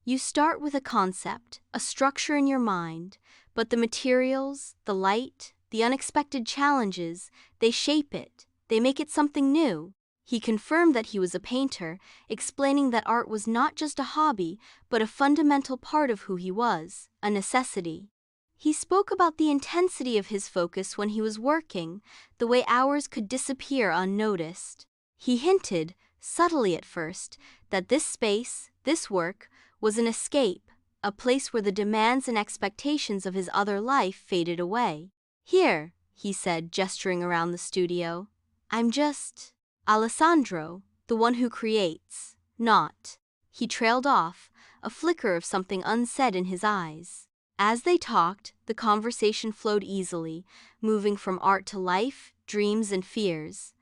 You start with a concept, a structure in your mind, but the materials, the light, the unexpected challenges, they shape it, they make it something new. He confirmed that he was a painter, explaining that art was not just a hobby, but a fundamental part of who he was, a necessity. He spoke about the intensity of his focus when he was working, the way hours could disappear unnoticed. He hinted, subtly at first, that this space, this work, was an escape, a place where the demands and expectations of his other life faded away. "Here," he said, gesturing around the studio. "I'm just Alessandro, the one who creates, not." He trailed off, a flicker of something unsaid in his eyes. As they talked, the conversation flowed easily, moving from art to life, dreams and fears.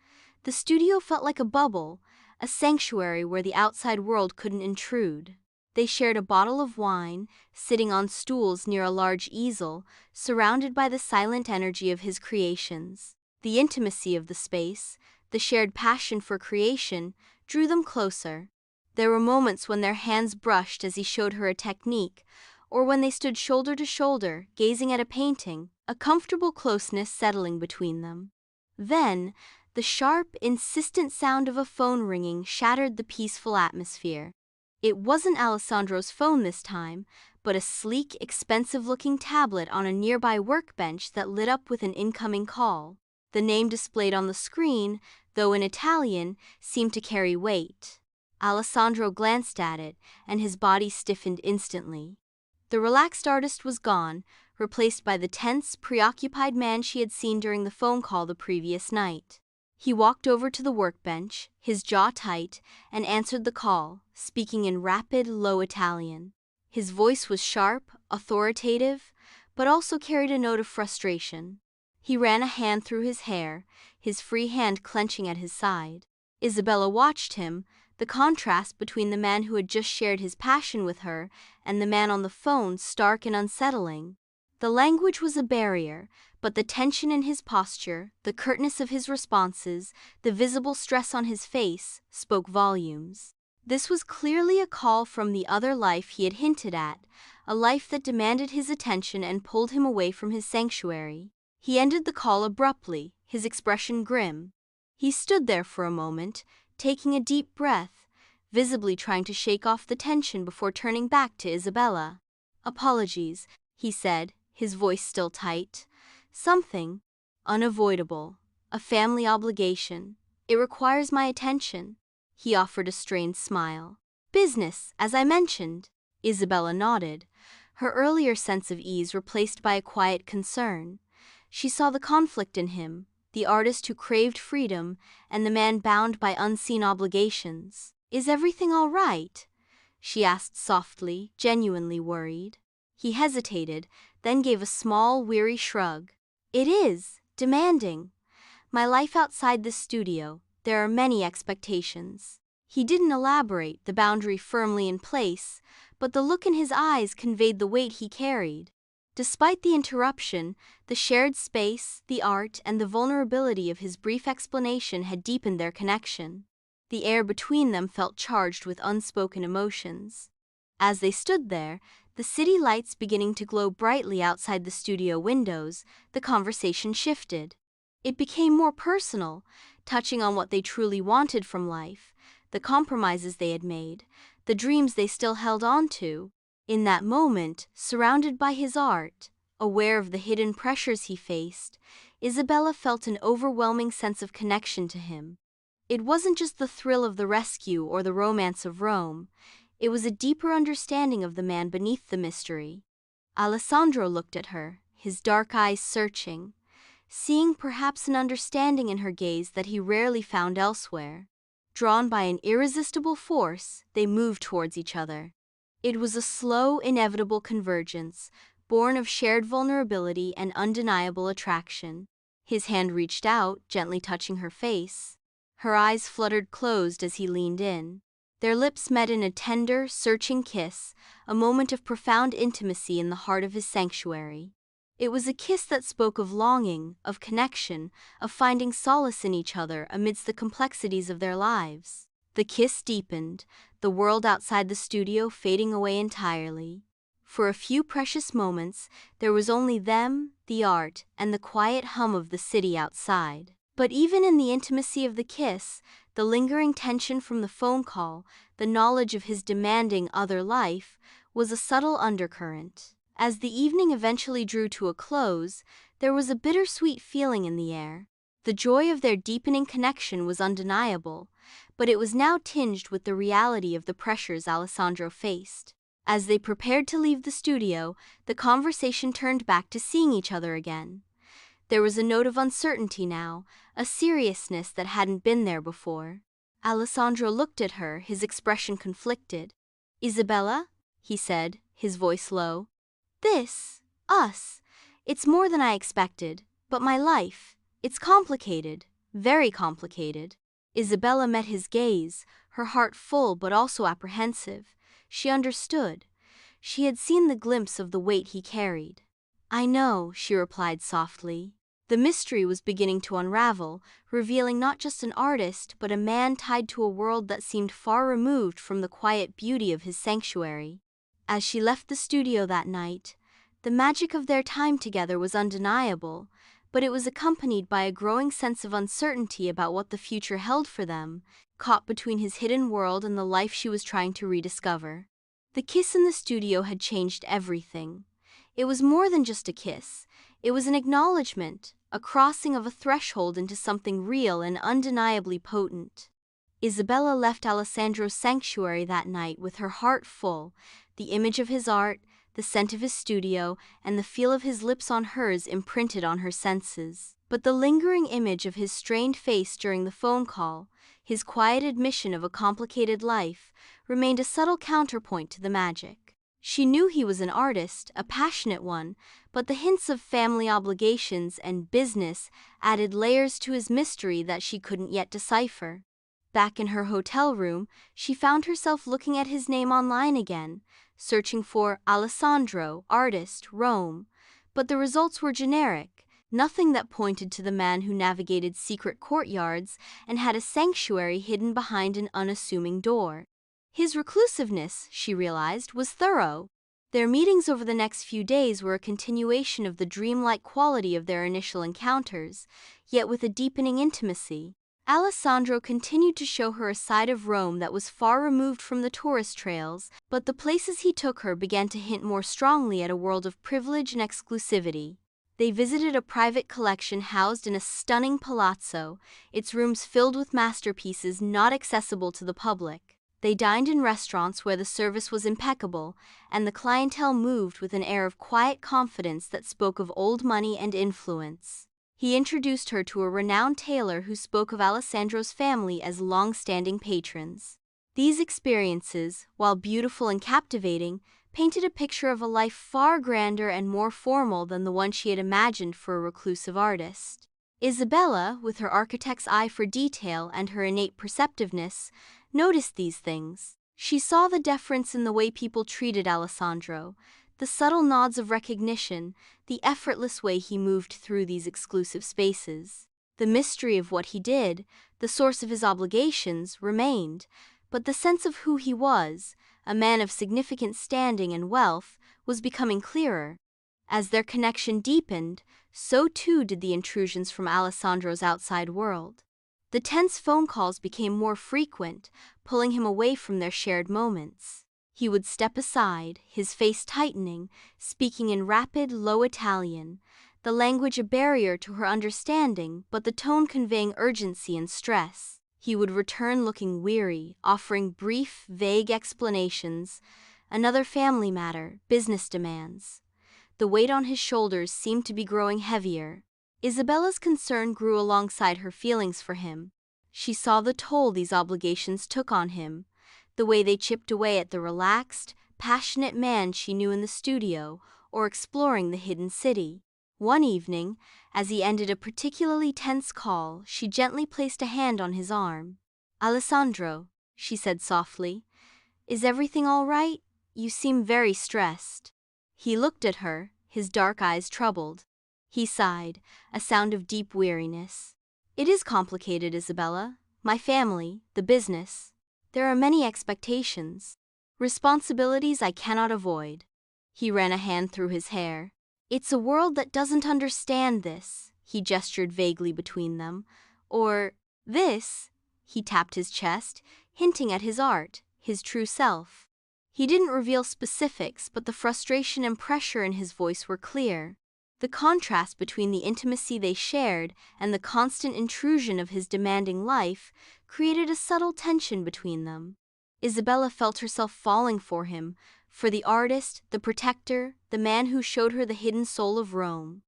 The studio felt like a bubble, a sanctuary where the outside world couldn't intrude. They shared a bottle of wine, sitting on stools near a large easel, surrounded by the silent energy of his creations. The intimacy of the space, the shared passion for creation, drew them closer. There were moments when their hands brushed as he showed her a technique, or when they stood shoulder to shoulder, gazing at a painting, a comfortable closeness settling between them. Then, the sharp, insistent sound of a phone ringing shattered the peaceful atmosphere. It wasn't Alessandro's phone this time, but a sleek, expensive-looking tablet on a nearby workbench that lit up with an incoming call. The name displayed on the screen, though in Italian, seemed to carry weight. Alessandro glanced at it, and his body stiffened instantly. The relaxed artist was gone, replaced by the tense, preoccupied man she had seen during the phone call the previous night. He walked over to the workbench, his jaw tight, and answered the call, speaking in rapid, low Italian. His voice was sharp, authoritative, but also carried a note of frustration. He ran a hand through his hair, his free hand clenching at his side. Isabela watched him, the contrast between the man who had just shared his passion with her and the man on the phone stark and unsettling. The language was a barrier, but the tension in his posture, the curtness of his responses, the visible stress on his face, spoke volumes. This was clearly a call from the other life he had hinted at, a life that demanded his attention and pulled him away from his sanctuary. He ended the call abruptly, his expression grim. He stood there for a moment, taking a deep breath, visibly trying to shake off the tension before turning back to Isabela. "Apologies," he said, his voice still tight. "Something unavoidable, a family obligation. It requires my attention." He offered a strained smile. "Business, as I mentioned." Isabela nodded, her earlier sense of ease replaced by a quiet concern. She saw the conflict in him, the artist who craved freedom and the man bound by unseen obligations. "Is everything all right?" she asked softly, genuinely worried. He hesitated, then gave a small, weary shrug. "It is demanding. My life outside this studio, there are many expectations." He didn't elaborate, the boundary firmly in place, but the look in his eyes conveyed the weight he carried. Despite the interruption, the shared space, the art, and the vulnerability of his brief explanation had deepened their connection. The air between them felt charged with unspoken emotions. As they stood there, the city lights beginning to glow brightly outside the studio windows, the conversation shifted. It became more personal, touching on what they truly wanted from life, the compromises they had made, the dreams they still held on to. In that moment, surrounded by his art, aware of the hidden pressures he faced, Isabela felt an overwhelming sense of connection to him. It wasn't just the thrill of the rescue or the romance of Rome, it was a deeper understanding of the man beneath the mystery. Alessandro looked at her, his dark eyes searching, seeing perhaps an understanding in her gaze that he rarely found elsewhere. Drawn by an irresistible force, they moved towards each other. It was a slow, inevitable convergence, born of shared vulnerability and undeniable attraction. His hand reached out, gently touching her face. Her eyes fluttered closed as he leaned in. Their lips met in a tender, searching kiss, a moment of profound intimacy in the heart of his sanctuary. It was a kiss that spoke of longing, of connection, of finding solace in each other amidst the complexities of their lives. The kiss deepened, the world outside the studio fading away entirely. For a few precious moments, there was only them, the art, and the quiet hum of the city outside. But even in the intimacy of the kiss, the lingering tension from the phone call, the knowledge of his demanding other life, was a subtle undercurrent. As the evening eventually drew to a close, there was a bittersweet feeling in the air. The joy of their deepening connection was undeniable, but it was now tinged with the reality of the pressures Alessandro faced. As they prepared to leave the studio, the conversation turned back to seeing each other again. There was a note of uncertainty now, a seriousness that hadn't been there before. Alessandro looked at her, his expression conflicted. "Isabela?" he said, his voice low. Us. It's more than I expected, but my life, it's complicated, very complicated." Isabela met his gaze, her heart full but also apprehensive. She understood. She had seen the glimpse of the weight he carried. "I know," she replied softly. The mystery was beginning to unravel, revealing not just an artist but a man tied to a world that seemed far removed from the quiet beauty of his sanctuary. As she left the studio that night, the magic of their time together was undeniable, but it was accompanied by a growing sense of uncertainty about what the future held for them, caught between his hidden world and the life she was trying to rediscover. The kiss in the studio had changed everything. It was more than just a kiss. It was an acknowledgement, a crossing of a threshold into something real and undeniably potent. Isabela left Alessandro's sanctuary that night with her heart full, the image of his art, the scent of his studio, and the feel of his lips on hers imprinted on her senses. But the lingering image of his strained face during the phone call, his quiet admission of a complicated life, remained a subtle counterpoint to the magic. She knew he was an artist, a passionate one, but the hints of family obligations and business added layers to his mystery that she couldn't yet decipher. Back in her hotel room, she found herself looking at his name online again, searching for Alessandro, artist, Rome, but the results were generic, nothing that pointed to the man who navigated secret courtyards and had a sanctuary hidden behind an unassuming door. His reclusiveness, she realized, was thorough. Their meetings over the next few days were a continuation of the dreamlike quality of their initial encounters, yet with a deepening intimacy. Alessandro continued to show her a side of Rome that was far removed from the tourist trails, but the places he took her began to hint more strongly at a world of privilege and exclusivity. They visited a private collection housed in a stunning palazzo, its rooms filled with masterpieces not accessible to the public. They dined in restaurants where the service was impeccable, and the clientele moved with an air of quiet confidence that spoke of old money and influence. He introduced her to a renowned tailor who spoke of Alessandro's family as long-standing patrons. These experiences, while beautiful and captivating, painted a picture of a life far grander and more formal than the one she had imagined for a reclusive artist. Isabela, with her architect's eye for detail and her innate perceptiveness, noticed these things. She saw the deference in the way people treated Alessandro, the subtle nods of recognition, the effortless way he moved through these exclusive spaces. The mystery of what he did, the source of his obligations, remained, but the sense of who he was, a man of significant standing and wealth, was becoming clearer. As their connection deepened, so too did the intrusions from Alessandro's outside world. The tense phone calls became more frequent, pulling him away from their shared moments. He would step aside, his face tightening, speaking in rapid, low Italian, the language a barrier to her understanding, but the tone conveying urgency and stress. He would return looking weary, offering brief, vague explanations. Another family matter, business demands. The weight on his shoulders seemed to be growing heavier. Isabela's concern grew alongside her feelings for him. She saw the toll these obligations took on him, the way they chipped away at the relaxed, passionate man she knew in the studio or exploring the hidden city. One evening, as he ended a particularly tense call, she gently placed a hand on his arm. "Alessandro," she said softly, "is everything all right? You seem very stressed." He looked at her, his dark eyes troubled. He sighed, a sound of deep weariness. "It is complicated, Isabela. My family, the business. There are many expectations. Responsibilities I cannot avoid. He ran a hand through his hair. It's a world that doesn't understand this, he gestured vaguely between them. Or, this, he tapped his chest, hinting at his art, his true self. He didn't reveal specifics, but the frustration and pressure in his voice were clear. The contrast between the intimacy they shared and the constant intrusion of his demanding life created a subtle tension between them. Isabela felt herself falling for him, for the artist, the protector, the man who showed her the hidden soul of Rome.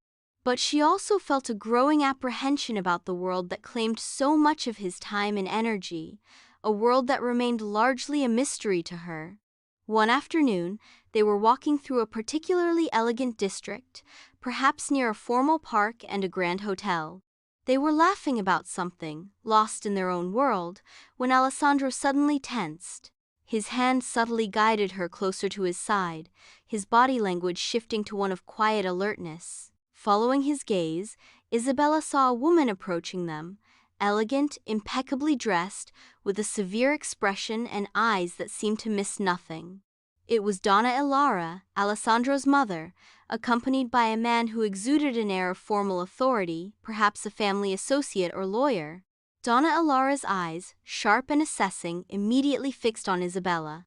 But she also felt a growing apprehension about the world that claimed so much of his time and energy, a world that remained largely a mystery to her. One afternoon, they were walking through a particularly elegant district, perhaps near a formal park and a grand hotel. They were laughing about something, lost in their own world, when Alessandro suddenly tensed. His hand subtly guided her closer to his side, his body language shifting to one of quiet alertness. Following his gaze, Isabela saw a woman approaching them, elegant, impeccably dressed, with a severe expression and eyes that seemed to miss nothing. It was Donna Ilara, Alessandro's mother, accompanied by a man who exuded an air of formal authority, perhaps a family associate or lawyer. Donna Ilara's eyes, sharp and assessing, immediately fixed on Isabela.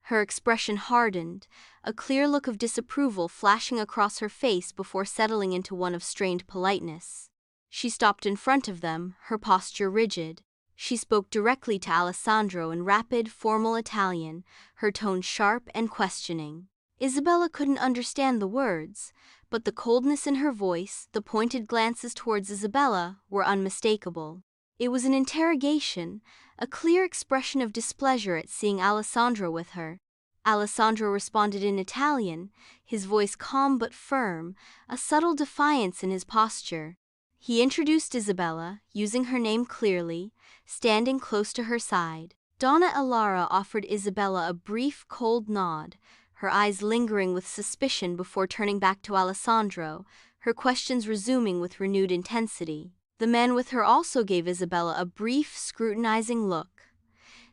Her expression hardened, a clear look of disapproval flashing across her face before settling into one of strained politeness. She stopped in front of them, her posture rigid. She spoke directly to Alessandro in rapid, formal Italian, her tone sharp and questioning. Isabela couldn't understand the words, but the coldness in her voice, the pointed glances towards Isabela, were unmistakable. It was an interrogation, a clear expression of displeasure at seeing Alessandro with her. Alessandro responded in Italian, his voice calm but firm, a subtle defiance in his posture. He introduced Isabela, using her name clearly, standing close to her side. Donna Ilara offered Isabela a brief, cold nod, her eyes lingering with suspicion before turning back to Alessandro, her questions resuming with renewed intensity. The man with her also gave Isabela a brief, scrutinizing look.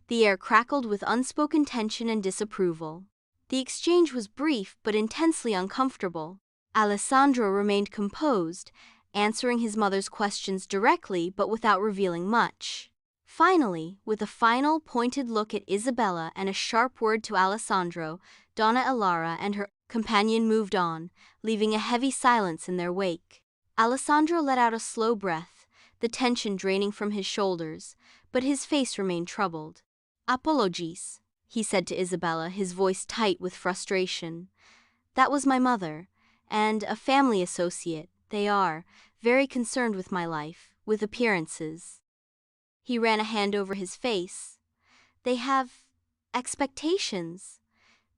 The air crackled with unspoken tension and disapproval. The exchange was brief but intensely uncomfortable. Alessandro remained composed, answering his mother's questions directly but without revealing much. Finally, with a final, pointed look at Isabela and a sharp word to Alessandro, Donna Ilara and her companion moved on, leaving a heavy silence in their wake. Alessandro let out a slow breath, the tension draining from his shoulders, but his face remained troubled. "Apologies," he said to Isabela, his voice tight with frustration. "That was my mother, and a family associate. They are very concerned with my life, with appearances." He ran a hand over his face. "They have expectations."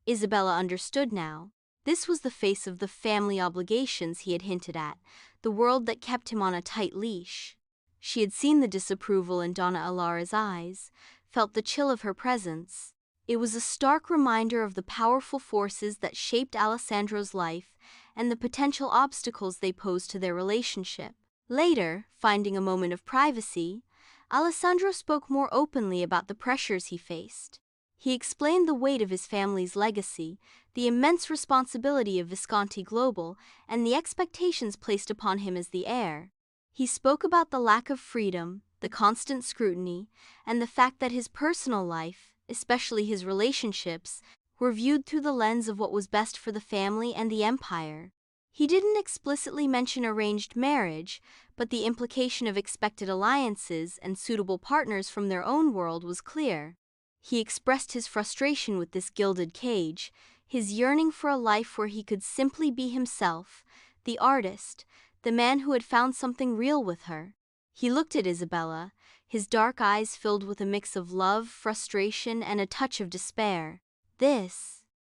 Isabela understood now. This was the face of the family obligations he had hinted at, the world that kept him on a tight leash. She had seen the disapproval in Donna Ilara's eyes, felt the chill of her presence. It was a stark reminder of the powerful forces that shaped Alessandro's life and the potential obstacles they posed to their relationship. Later, finding a moment of privacy, Alessandro spoke more openly about the pressures he faced. He explained the weight of his family's legacy, the immense responsibility of Visconti Global, and the expectations placed upon him as the heir. He spoke about the lack of freedom, the constant scrutiny, and the fact that his personal life, especially his relationships, were viewed through the lens of what was best for the family and the empire. He didn't explicitly mention arranged marriage, but the implication of expected alliances and suitable partners from their own world was clear. He expressed his frustration with this gilded cage, his yearning for a life where he could simply be himself, the artist, the man who had found something real with her. He looked at Isabela, his dark eyes filled with a mix of love, frustration, and a touch of despair.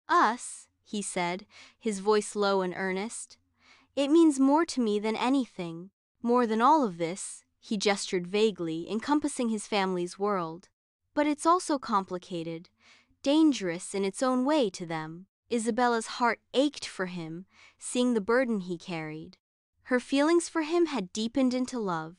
Us, he said, his voice low and earnest. "It means more to me than anything. More than all of this," he gestured vaguely, encompassing his family's world. "But it's also complicated, dangerous in its own way to them." Isabela's heart ached for him, seeing the burden he carried. Her feelings for him had deepened into love,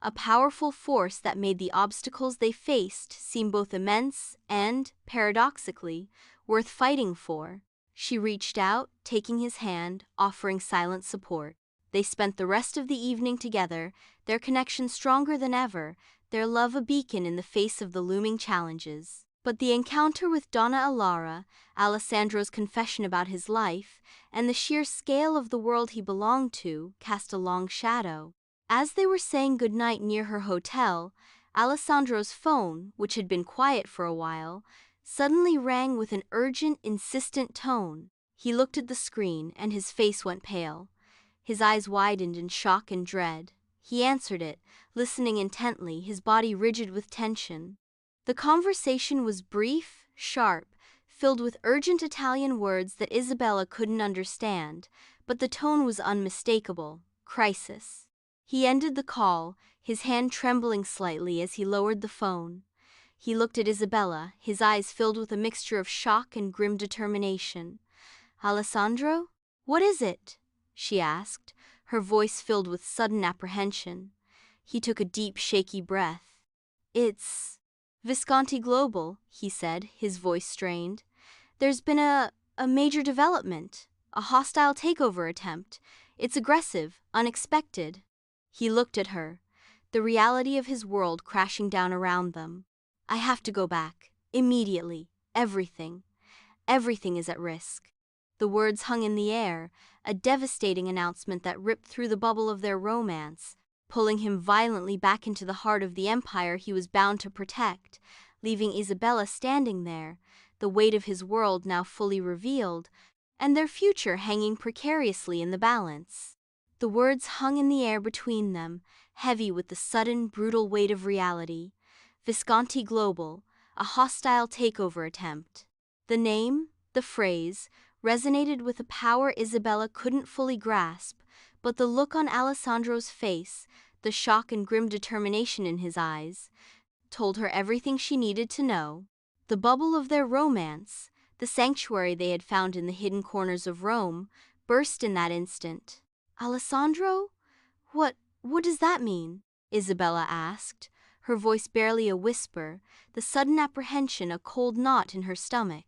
a powerful force that made the obstacles they faced seem both immense and, paradoxically, worth fighting for. She reached out, taking his hand, offering silent support. They spent the rest of the evening together, their connection stronger than ever, their love a beacon in the face of the looming challenges. But the encounter with Donna Alara, Alessandro's confession about his life, and the sheer scale of the world he belonged to, cast a long shadow. As they were saying goodnight near her hotel, Alessandro's phone, which had been quiet for a while, suddenly rang with an urgent, insistent tone. He looked at the screen, and his face went pale. His eyes widened in shock and dread. He answered it, listening intently, his body rigid with tension. The conversation was brief, sharp, filled with urgent Italian words that Isabela couldn't understand, but the tone was unmistakable. Crisis. He ended the call, his hand trembling slightly as he lowered the phone. He looked at Isabela, his eyes filled with a mixture of shock and grim determination. "Alessandro? What is it?" she asked, her voice filled with sudden apprehension. He took a deep, shaky breath. "It's Visconti Global," he said, his voice strained. "There's been a major development, a hostile takeover attempt. It's aggressive, unexpected." He looked at her, the reality of his world crashing down around them. "I have to go back. Immediately. Everything. Everything is at risk." The words hung in the air, a devastating announcement that ripped through the bubble of their romance, pulling him violently back into the heart of the empire he was bound to protect, leaving Isabela standing there, the weight of his world now fully revealed, and their future hanging precariously in the balance. The words hung in the air between them, heavy with the sudden, brutal weight of reality. Visconti Global, a hostile takeover attempt. The name, the phrase, resonated with a power Isabela couldn't fully grasp, but the look on Alessandro's face, the shock and grim determination in his eyes, told her everything she needed to know. The bubble of their romance, the sanctuary they had found in the hidden corners of Rome, burst in that instant. "Alessandro? What does that mean?" Isabela asked, her voice barely a whisper, the sudden apprehension a cold knot in her stomach.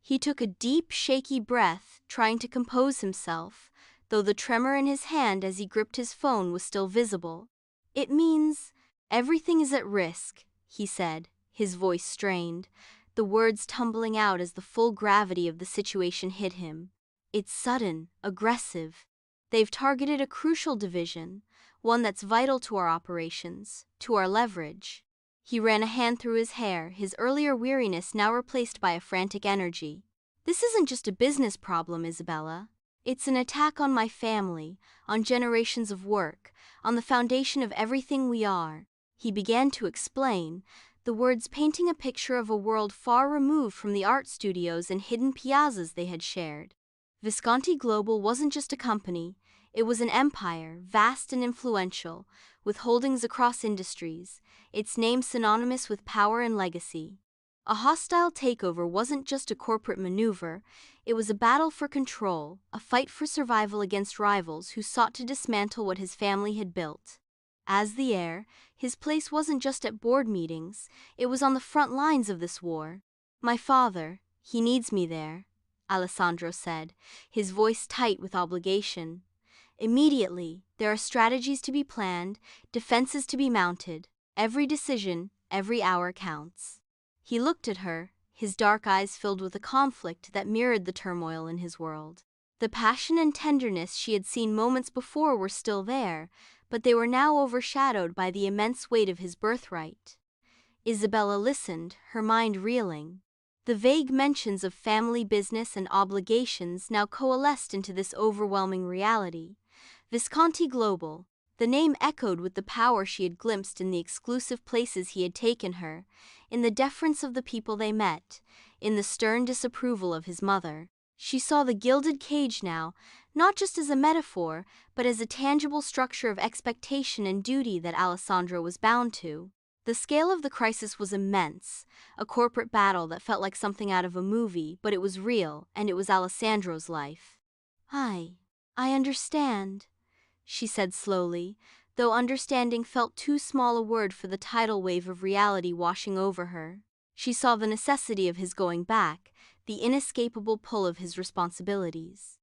He took a deep, shaky breath, trying to compose himself, though the tremor in his hand as he gripped his phone was still visible. "It means everything is at risk," he said, his voice strained, the words tumbling out as the full gravity of the situation hit him. "It's sudden, aggressive. They've targeted a crucial division, one that's vital to our operations, to our leverage." He ran a hand through his hair, his earlier weariness now replaced by a frantic energy. "This isn't just a business problem, Isabela. It's an attack on my family, on generations of work, on the foundation of everything we are." He began to explain, the words painting a picture of a world far removed from the art studios and hidden piazzas they had shared. Visconti Global wasn't just a company, it was an empire, vast and influential, with holdings across industries, its name synonymous with power and legacy. A hostile takeover wasn't just a corporate maneuver, it was a battle for control, a fight for survival against rivals who sought to dismantle what his family had built. As the heir, his place wasn't just at board meetings, it was on the front lines of this war. "My father, he needs me there," Alessandro said, his voice tight with obligation. "Immediately, there are strategies to be planned, defenses to be mounted. Every decision, every hour counts." He looked at her, his dark eyes filled with a conflict that mirrored the turmoil in his world. The passion and tenderness she had seen moments before were still there, but they were now overshadowed by the immense weight of his birthright. Isabela listened, her mind reeling. The vague mentions of family business and obligations now coalesced into this overwhelming reality. Visconti Global. The name echoed with the power she had glimpsed in the exclusive places he had taken her, in the deference of the people they met, in the stern disapproval of his mother. She saw the gilded cage now, not just as a metaphor, but as a tangible structure of expectation and duty that Alessandro was bound to. The scale of the crisis was immense, a corporate battle that felt like something out of a movie, but it was real, and it was Alessandro's life. I understand," she said slowly, though understanding felt too small a word for the tidal wave of reality washing over her. She saw the necessity of his going back, the inescapable pull of his responsibilities.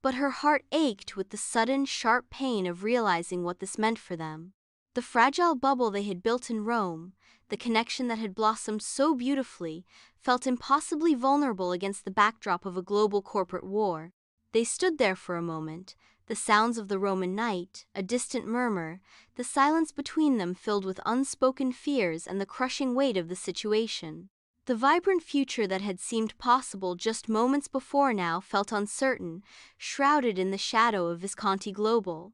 But her heart ached with the sudden, sharp pain of realizing what this meant for them. The fragile bubble they had built in Rome, the connection that had blossomed so beautifully, felt impossibly vulnerable against the backdrop of a global corporate war. They stood there for a moment, the sounds of the Roman night, a distant murmur, the silence between them filled with unspoken fears and the crushing weight of the situation. The vibrant future that had seemed possible just moments before now felt uncertain, shrouded in the shadow of Visconti Global.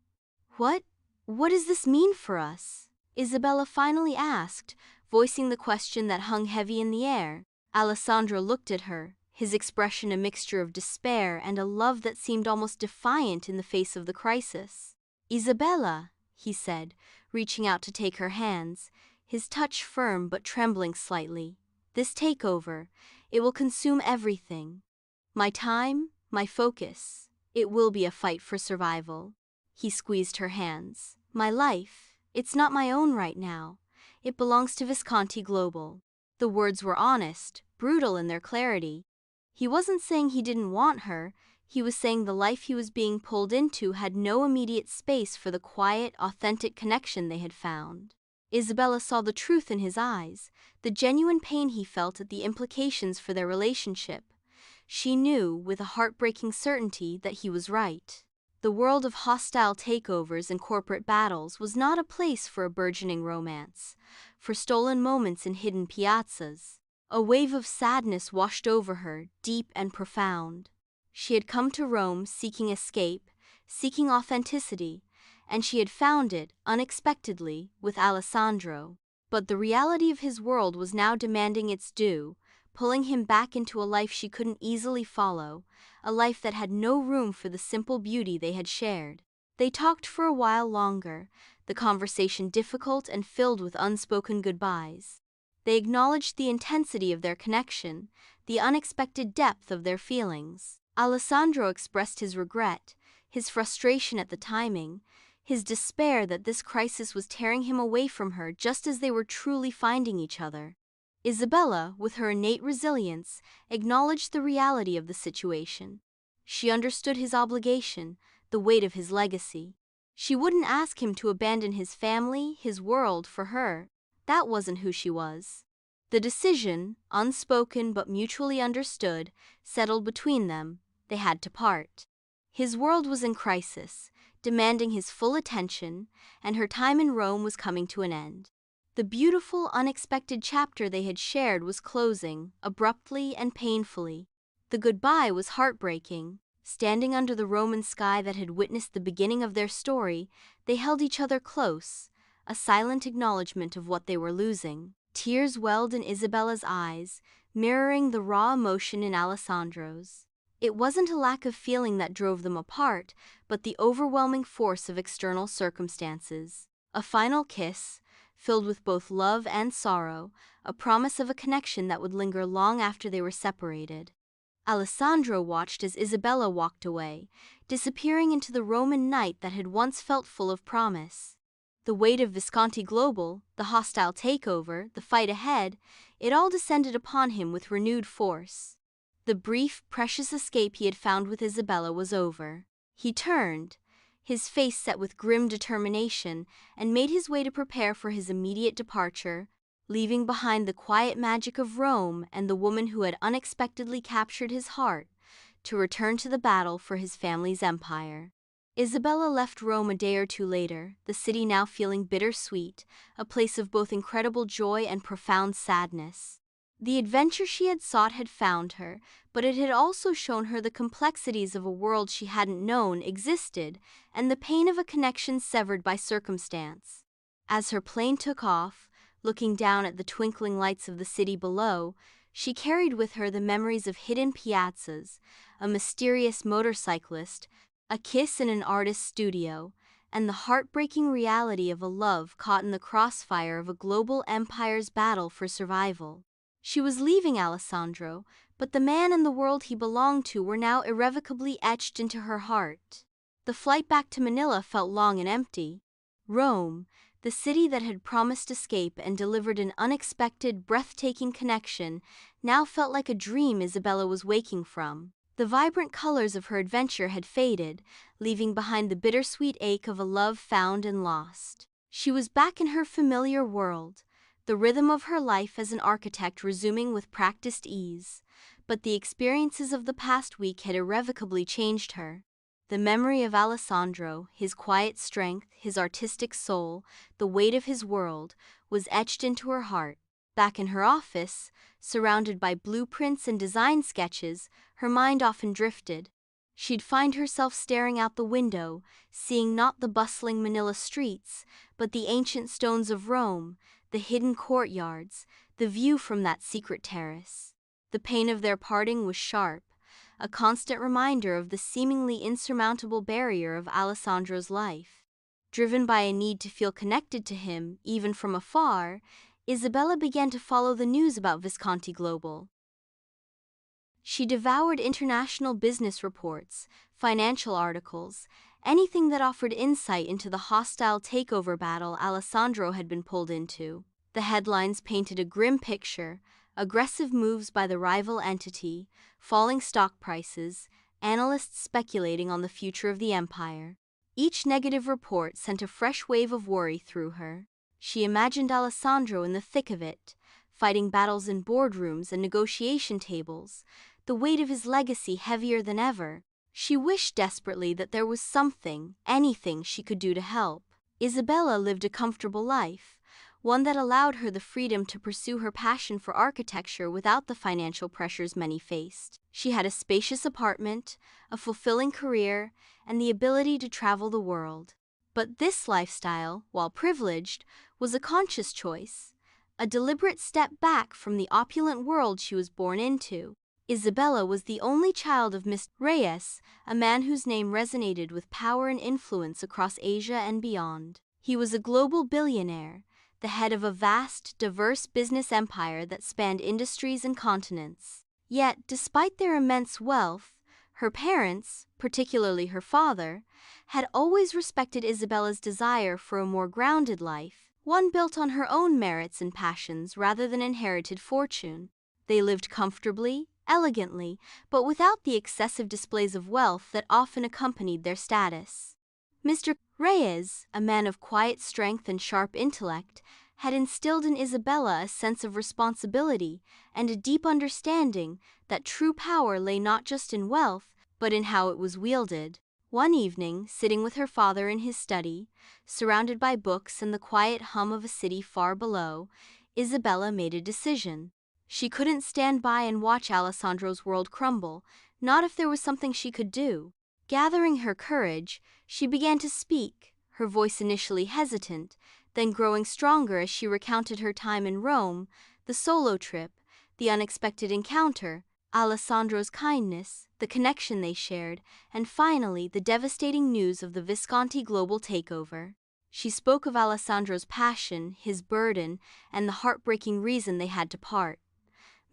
What does this mean for us? Isabela finally asked, voicing the question that hung heavy in the air. Alessandro looked at her, his expression a mixture of despair and a love that seemed almost defiant in the face of the crisis. "Isabela," he said, reaching out to take her hands, his touch firm but trembling slightly. "This takeover, it will consume everything. My time, my focus. It will be a fight for survival." He squeezed her hands. "My life, it's not my own right now. It belongs to Visconti Global." The words were honest, brutal in their clarity. He wasn't saying he didn't want her, he was saying the life he was being pulled into had no immediate space for the quiet, authentic connection they had found. Isabela saw the truth in his eyes, the genuine pain he felt at the implications for their relationship. She knew, with a heartbreaking certainty, that he was right. The world of hostile takeovers and corporate battles was not a place for a burgeoning romance, for stolen moments in hidden piazzas. A wave of sadness washed over her, deep and profound. She had come to Rome seeking escape, seeking authenticity, and she had found it, unexpectedly, with Alessandro. But the reality of his world was now demanding its due, pulling him back into a life she couldn't easily follow, a life that had no room for the simple beauty they had shared. They talked for a while longer, the conversation difficult and filled with unspoken goodbyes. They acknowledged the intensity of their connection, the unexpected depth of their feelings. Alessandro expressed his regret, his frustration at the timing, his despair that this crisis was tearing him away from her just as they were truly finding each other. Isabela, with her innate resilience, acknowledged the reality of the situation. She understood his obligation, the weight of his legacy. She wouldn't ask him to abandon his family, his world, for her. That wasn't who she was. The decision, unspoken but mutually understood, settled between them. They had to part. His world was in crisis, demanding his full attention, and her time in Rome was coming to an end. The beautiful, unexpected chapter they had shared was closing, abruptly and painfully. The goodbye was heartbreaking. Standing under the Roman sky that had witnessed the beginning of their story, they held each other close, a silent acknowledgement of what they were losing. Tears welled in Isabela's eyes, mirroring the raw emotion in Alessandro's. It wasn't a lack of feeling that drove them apart, but the overwhelming force of external circumstances. A final kiss, filled with both love and sorrow, a promise of a connection that would linger long after they were separated. Alessandro watched as Isabela walked away, disappearing into the Roman night that had once felt full of promise. The weight of Visconti Global, the hostile takeover, the fight ahead, it all descended upon him with renewed force. The brief, precious escape he had found with Isabela was over. He turned, his face set with grim determination, and made his way to prepare for his immediate departure, leaving behind the quiet magic of Rome and the woman who had unexpectedly captured his heart, to return to the battle for his family's empire. Isabela left Rome a day or two later, the city now feeling bittersweet, a place of both incredible joy and profound sadness. The adventure she had sought had found her, but it had also shown her the complexities of a world she hadn't known existed, and the pain of a connection severed by circumstance. As her plane took off, looking down at the twinkling lights of the city below, she carried with her the memories of hidden piazzas, a mysterious motorcyclist, a kiss in an artist's studio, and the heartbreaking reality of a love caught in the crossfire of a global empire's battle for survival. She was leaving Alessandro, but the man and the world he belonged to were now irrevocably etched into her heart. The flight back to Manila felt long and empty. Rome, the city that had promised escape and delivered an unexpected, breathtaking connection, now felt like a dream Isabela was waking from. The vibrant colors of her adventure had faded, leaving behind the bittersweet ache of a love found and lost. She was back in her familiar world, the rhythm of her life as an architect resuming with practiced ease, but the experiences of the past week had irrevocably changed her. The memory of Alessandro, his quiet strength, his artistic soul, the weight of his world, was etched into her heart. Back in her office, surrounded by blueprints and design sketches, her mind often drifted. She'd find herself staring out the window, seeing not the bustling Manila streets, but the ancient stones of Rome, the hidden courtyards, the view from that secret terrace. The pain of their parting was sharp, a constant reminder of the seemingly insurmountable barrier of Alessandro's life. Driven by a need to feel connected to him, even from afar, Isabela began to follow the news about Visconti Global. She devoured international business reports, financial articles, anything that offered insight into the hostile takeover battle Alessandro had been pulled into. The headlines painted a grim picture: aggressive moves by the rival entity, falling stock prices, analysts speculating on the future of the empire. Each negative report sent a fresh wave of worry through her. She imagined Alessandro in the thick of it, fighting battles in boardrooms and negotiation tables, the weight of his legacy heavier than ever. She wished desperately that there was something, anything she could do to help. Isabela lived a comfortable life, one that allowed her the freedom to pursue her passion for architecture without the financial pressures many faced. She had a spacious apartment, a fulfilling career, and the ability to travel the world. But this lifestyle, while privileged, was a conscious choice, a deliberate step back from the opulent world she was born into. Isabela was the only child of Mr. Reyes, a man whose name resonated with power and influence across Asia and beyond. He was a global billionaire, the head of a vast, diverse business empire that spanned industries and continents. Yet, despite their immense wealth, her parents, particularly her father, had always respected Isabela's desire for a more grounded life, one built on her own merits and passions rather than inherited fortune. They lived comfortably, elegantly, but without the excessive displays of wealth that often accompanied their status. Mr. Reyes, a man of quiet strength and sharp intellect, had instilled in Isabela a sense of responsibility and a deep understanding that true power lay not just in wealth, but in how it was wielded. One evening, sitting with her father in his study, surrounded by books and the quiet hum of a city far below, Isabela made a decision. She couldn't stand by and watch Alessandro's world crumble, not if there was something she could do. Gathering her courage, she began to speak, her voice initially hesitant, then growing stronger as she recounted her time in Rome, the solo trip, the unexpected encounter, Alessandro's kindness, the connection they shared, and finally the devastating news of the Visconti global takeover. She spoke of Alessandro's passion, his burden, and the heartbreaking reason they had to part.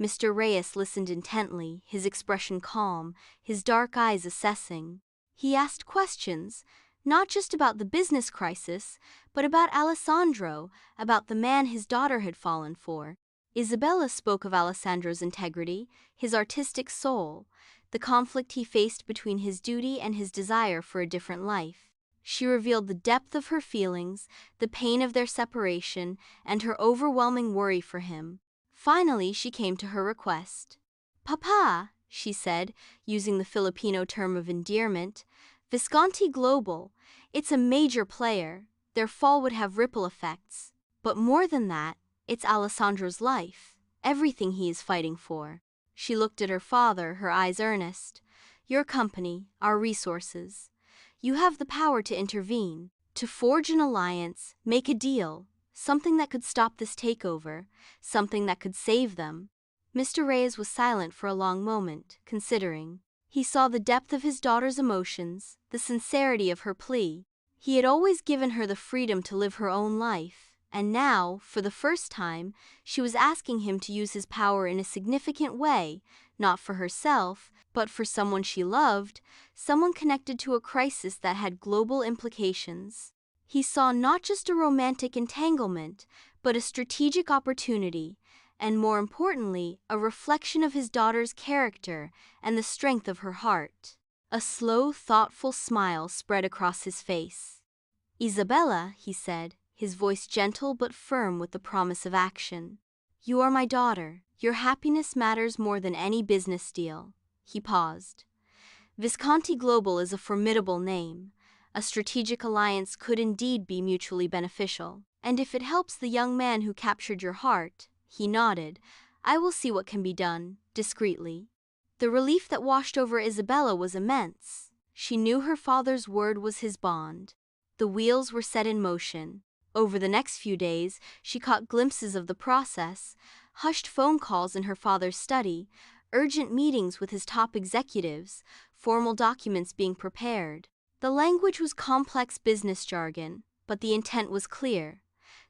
Mr. Reyes listened intently, his expression calm, his dark eyes assessing. He asked questions, not just about the business crisis, but about Alessandro, about the man his daughter had fallen for. Isabela spoke of Alessandro's integrity, his artistic soul, the conflict he faced between his duty and his desire for a different life. She revealed the depth of her feelings, the pain of their separation, and her overwhelming worry for him. Finally, she came to her request. "Papa," she said, using the Filipino term of endearment, "Visconti Global, it's a major player. Their fall would have ripple effects. But more than that, it's Alessandro's life, everything he is fighting for." She looked at her father, her eyes earnest. "Your company, our resources. You have the power to intervene, to forge an alliance, make a deal. Something that could stop this takeover, something that could save them." Mr. Reyes was silent for a long moment, considering. He saw the depth of his daughter's emotions, the sincerity of her plea. He had always given her the freedom to live her own life, and now, for the first time, she was asking him to use his power in a significant way, not for herself, but for someone she loved, someone connected to a crisis that had global implications. He saw not just a romantic entanglement, but a strategic opportunity, and more importantly, a reflection of his daughter's character and the strength of her heart. A slow, thoughtful smile spread across his face. "Isabela," he said, his voice gentle but firm with the promise of action. "You are my daughter. Your happiness matters more than any business deal." He paused. Visconti Global is a formidable name. A strategic alliance could indeed be mutually beneficial. "And if it helps the young man who captured your heart," he nodded, "I will see what can be done," discreetly. The relief that washed over Isabela was immense. She knew her father's word was his bond. The wheels were set in motion. Over the next few days, she caught glimpses of the process, hushed phone calls in her father's study, urgent meetings with his top executives, formal documents being prepared. The language was complex business jargon, but the intent was clear.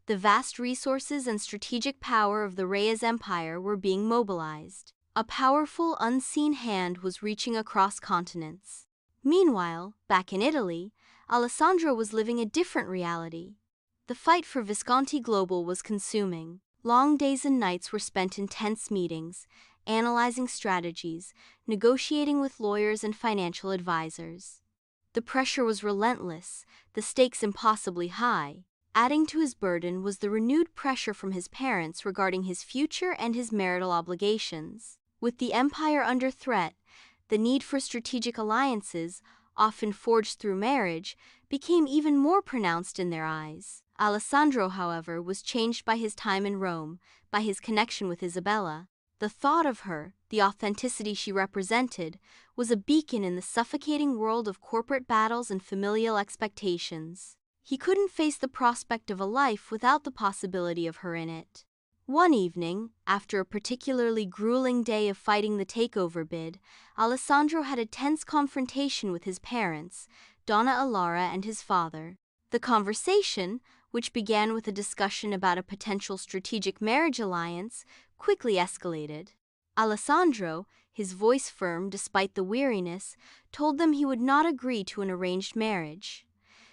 The vast resources and strategic power of the Reyes Empire were being mobilized. A powerful, unseen hand was reaching across continents. Meanwhile, back in Italy, Alessandro was living a different reality. The fight for Visconti Global was consuming. Long days and nights were spent in tense meetings, analyzing strategies, negotiating with lawyers and financial advisors. The pressure was relentless, the stakes impossibly high. Adding to his burden was the renewed pressure from his parents regarding his future and his marital obligations. With the empire under threat, the need for strategic alliances, often forged through marriage, became even more pronounced in their eyes. Alessandro, however, was changed by his time in Rome, by his connection with Isabela. The thought of her, the authenticity she represented, was a beacon in the suffocating world of corporate battles and familial expectations. He couldn't face the prospect of a life without the possibility of her in it. One evening, after a particularly grueling day of fighting the takeover bid, Alessandro had a tense confrontation with his parents, Donna Alara and his father. The conversation, which began with a discussion about a potential strategic marriage alliance, quickly escalated. Alessandro, his voice firm despite the weariness, told them he would not agree to an arranged marriage.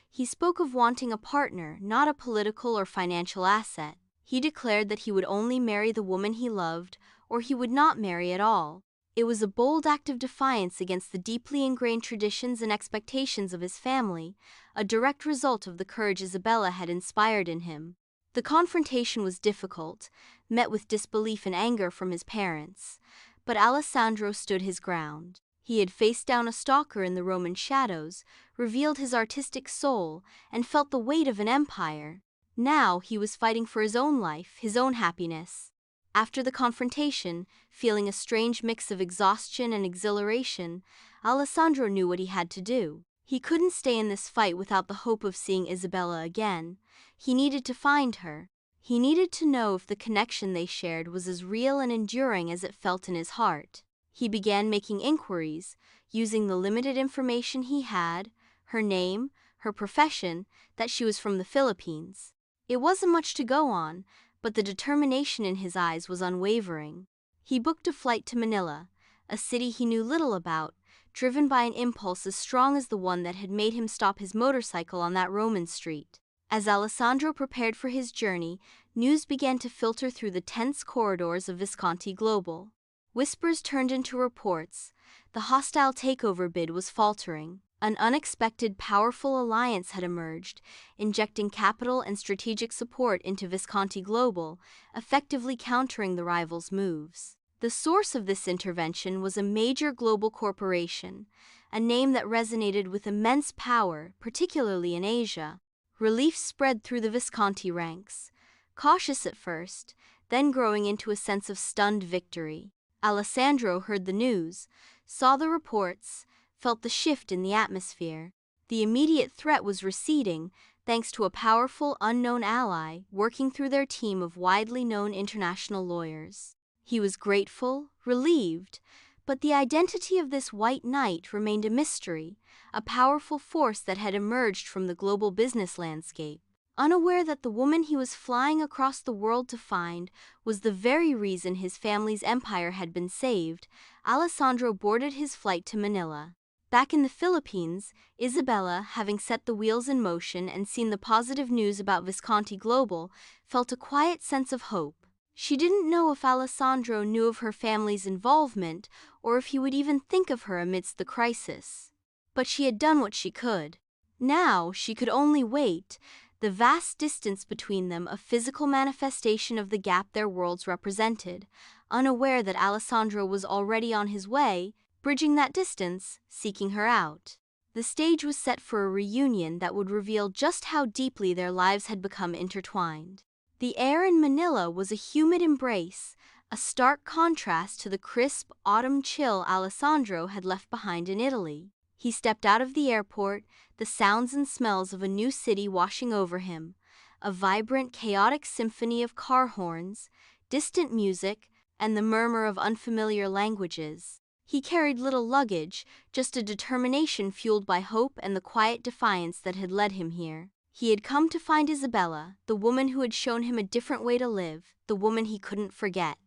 He spoke of wanting a partner, not a political or financial asset. He declared that he would only marry the woman he loved, or he would not marry at all. It was a bold act of defiance against the deeply ingrained traditions and expectations of his family, a direct result of the courage Isabela had inspired in him. The confrontation was difficult, met with disbelief and anger from his parents, but Alessandro stood his ground. He had faced down a stalker in the Roman shadows, revealed his artistic soul, and felt the weight of an empire. Now he was fighting for his own life, his own happiness. After the confrontation, feeling a strange mix of exhaustion and exhilaration, Alessandro knew what he had to do. He couldn't stay in this fight without the hope of seeing Isabela again. He needed to find her. He needed to know if the connection they shared was as real and enduring as it felt in his heart. He began making inquiries, using the limited information he had, her name, her profession, that she was from the Philippines. It wasn't much to go on, but the determination in his eyes was unwavering. He booked a flight to Manila, a city he knew little about, driven by an impulse as strong as the one that had made him stop his motorcycle on that Roman street. As Alessandro prepared for his journey, news began to filter through the tense corridors of Visconti Global. Whispers turned into reports. The hostile takeover bid was faltering. An unexpected, powerful alliance had emerged, injecting capital and strategic support into Visconti Global, effectively countering the rivals' moves. The source of this intervention was a major global corporation, a name that resonated with immense power, particularly in Asia. Relief spread through the Visconti ranks, cautious at first, then growing into a sense of stunned victory. Alessandro heard the news, saw the reports, felt the shift in the atmosphere. The immediate threat was receding, thanks to a powerful, unknown ally working through their team of widely known international lawyers. He was grateful, relieved, but the identity of this white knight remained a mystery, a powerful force that had emerged from the global business landscape. Unaware that the woman he was flying across the world to find was the very reason his family's empire had been saved, Alessandro boarded his flight to Manila. Back in the Philippines, Isabela, having set the wheels in motion and seen the positive news about Visconti Global, felt a quiet sense of hope. She didn't know if Alessandro knew of her family's involvement or if he would even think of her amidst the crisis. But she had done what she could. Now she could only wait, the vast distance between them a physical manifestation of the gap their worlds represented, unaware that Alessandro was already on his way, bridging that distance, seeking her out. The stage was set for a reunion that would reveal just how deeply their lives had become intertwined. The air in Manila was a humid embrace, a stark contrast to the crisp autumn chill Alessandro had left behind in Italy. He stepped out of the airport, the sounds and smells of a new city washing over him, a vibrant, chaotic symphony of car horns, distant music, and the murmur of unfamiliar languages. He carried little luggage, just a determination fueled by hope and the quiet defiance that had led him here. He had come to find Isabela, the woman who had shown him a different way to live, the woman he couldn't forget.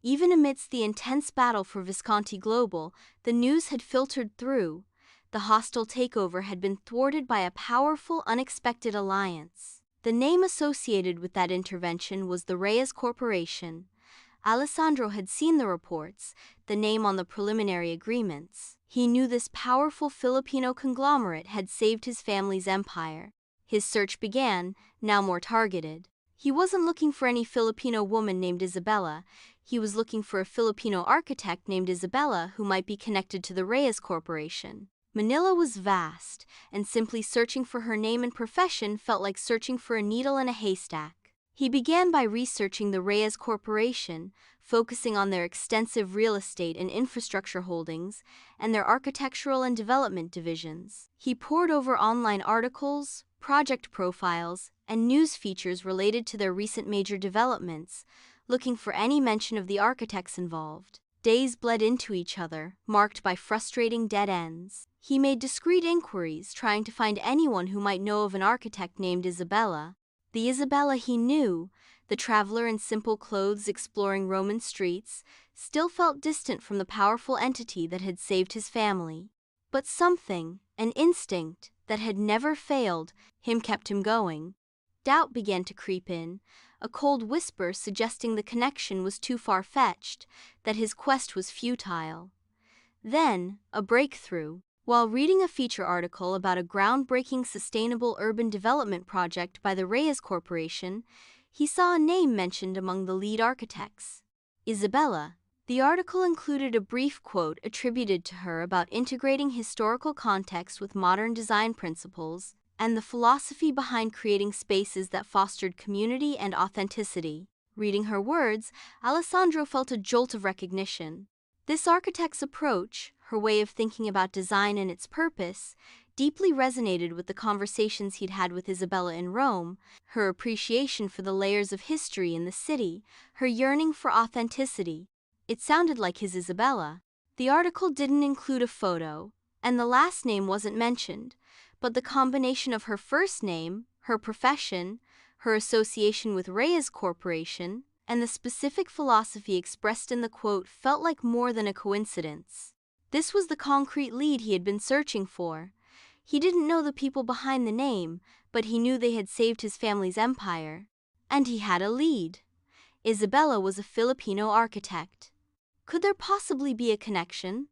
Even amidst the intense battle for Visconti Global, the news had filtered through. The hostile takeover had been thwarted by a powerful, unexpected alliance. The name associated with that intervention was the Reyes Corporation. Alessandro had seen the reports, the name on the preliminary agreements. He knew this powerful Filipino conglomerate had saved his family's empire. His search began, now more targeted. He wasn't looking for any Filipino woman named Isabela. He was looking for a Filipino architect named Isabela who might be connected to the Reyes Corporation. Manila was vast, and simply searching for her name and profession felt like searching for a needle in a haystack. He began by researching the Reyes Corporation, focusing on their extensive real estate and infrastructure holdings, and their architectural and development divisions. He pored over online articles, project profiles, and news features related to their recent major developments, looking for any mention of the architects involved. Days bled into each other, marked by frustrating dead ends. He made discreet inquiries, trying to find anyone who might know of an architect named Isabela. The Isabela he knew, the traveler in simple clothes exploring Roman streets, still felt distant from the powerful entity that had saved his family. But something, an instinct, that had never failed him kept him going. Doubt began to creep in, a cold whisper suggesting the connection was too far-fetched, that his quest was futile. Then, a breakthrough. While reading a feature article about a groundbreaking sustainable urban development project by the Reyes Corporation, he saw a name mentioned among the lead architects: Isabela. The article included a brief quote attributed to her about integrating historical context with modern design principles, and the philosophy behind creating spaces that fostered community and authenticity. Reading her words, Alessandro felt a jolt of recognition. This architect's approach, her way of thinking about design and its purpose, deeply resonated with the conversations he'd had with Isabela in Rome, her appreciation for the layers of history in the city, her yearning for authenticity. It sounded like his Isabela. The article didn't include a photo, and the last name wasn't mentioned, but the combination of her first name, her profession, her association with Reyes Corporation, and the specific philosophy expressed in the quote felt like more than a coincidence. This was the concrete lead he had been searching for. He didn't know the people behind the name, but he knew they had saved his family's empire. And he had a lead. Isabela was a Filipino architect. Could there possibly be a connection?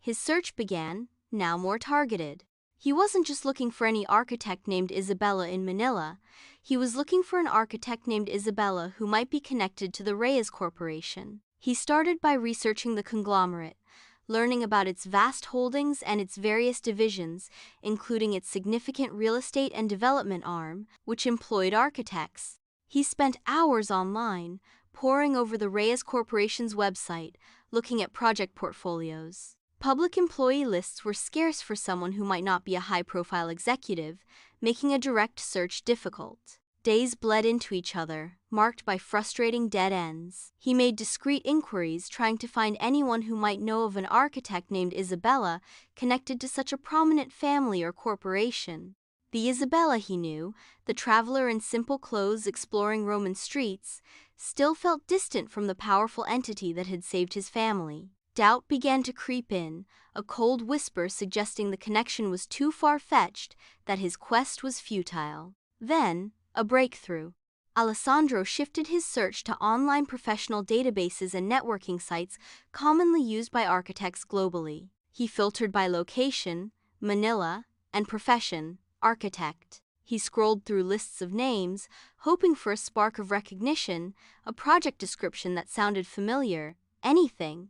His search began, now more targeted. He wasn't just looking for any architect named Isabela in Manila. He was looking for an architect named Isabela who might be connected to the Reyes Corporation. He started by researching the conglomerate, learning about its vast holdings and its various divisions, including its significant real estate and development arm, which employed architects. He spent hours online, poring over the Reyes Corporation's website, looking at project portfolios. Public employee lists were scarce for someone who might not be a high-profile executive, making a direct search difficult. Days bled into each other, marked by frustrating dead ends. He made discreet inquiries, trying to find anyone who might know of an architect named Isabela connected to such a prominent family or corporation. The Isabela he knew, the traveler in simple clothes exploring Roman streets, still felt distant from the powerful entity that had saved his family. Doubt began to creep in, a cold whisper suggesting the connection was too far-fetched, that his quest was futile. Then, a breakthrough. Alessandro shifted his search to online professional databases and networking sites commonly used by architects globally. He filtered by location, Manila, and profession, architect. He scrolled through lists of names, hoping for a spark of recognition, a project description that sounded familiar, anything.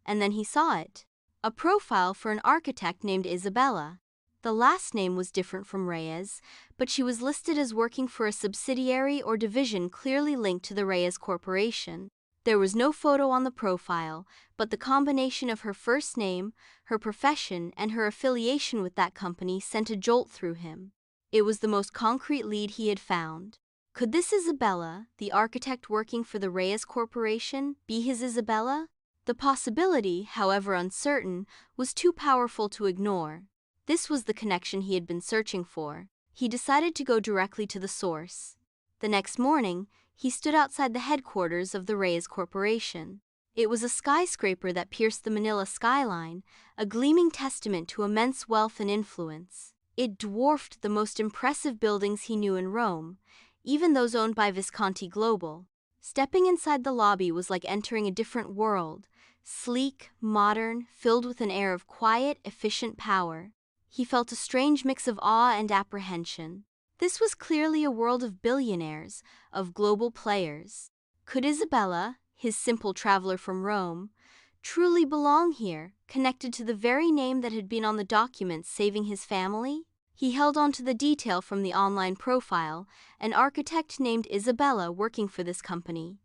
And then he saw it. A profile for an architect named Isabela. The last name was different from Reyes, but she was listed as working for a subsidiary or division clearly linked to the Reyes Corporation. There was no photo on the profile, but the combination of her first name, her profession, and her affiliation with that company sent a jolt through him. It was the most concrete lead he had found. Could this Isabela, the architect working for the Reyes Corporation, be his Isabela? The possibility, however uncertain, was too powerful to ignore. This was the connection he had been searching for. He decided to go directly to the source. The next morning, he stood outside the headquarters of the Reyes Corporation. It was a skyscraper that pierced the Manila skyline, a gleaming testament to immense wealth and influence. It dwarfed the most impressive buildings he knew in Rome, even those owned by Visconti Global. Stepping inside the lobby was like entering a different world, sleek, modern, filled with an air of quiet, efficient power. He felt a strange mix of awe and apprehension. This was clearly a world of billionaires, of global players. Could Isabela, his simple traveler from Rome, truly belong here, connected to the very name that had been on the documents saving his family? He held on to the detail from the online profile, an architect named Isabela working for this company.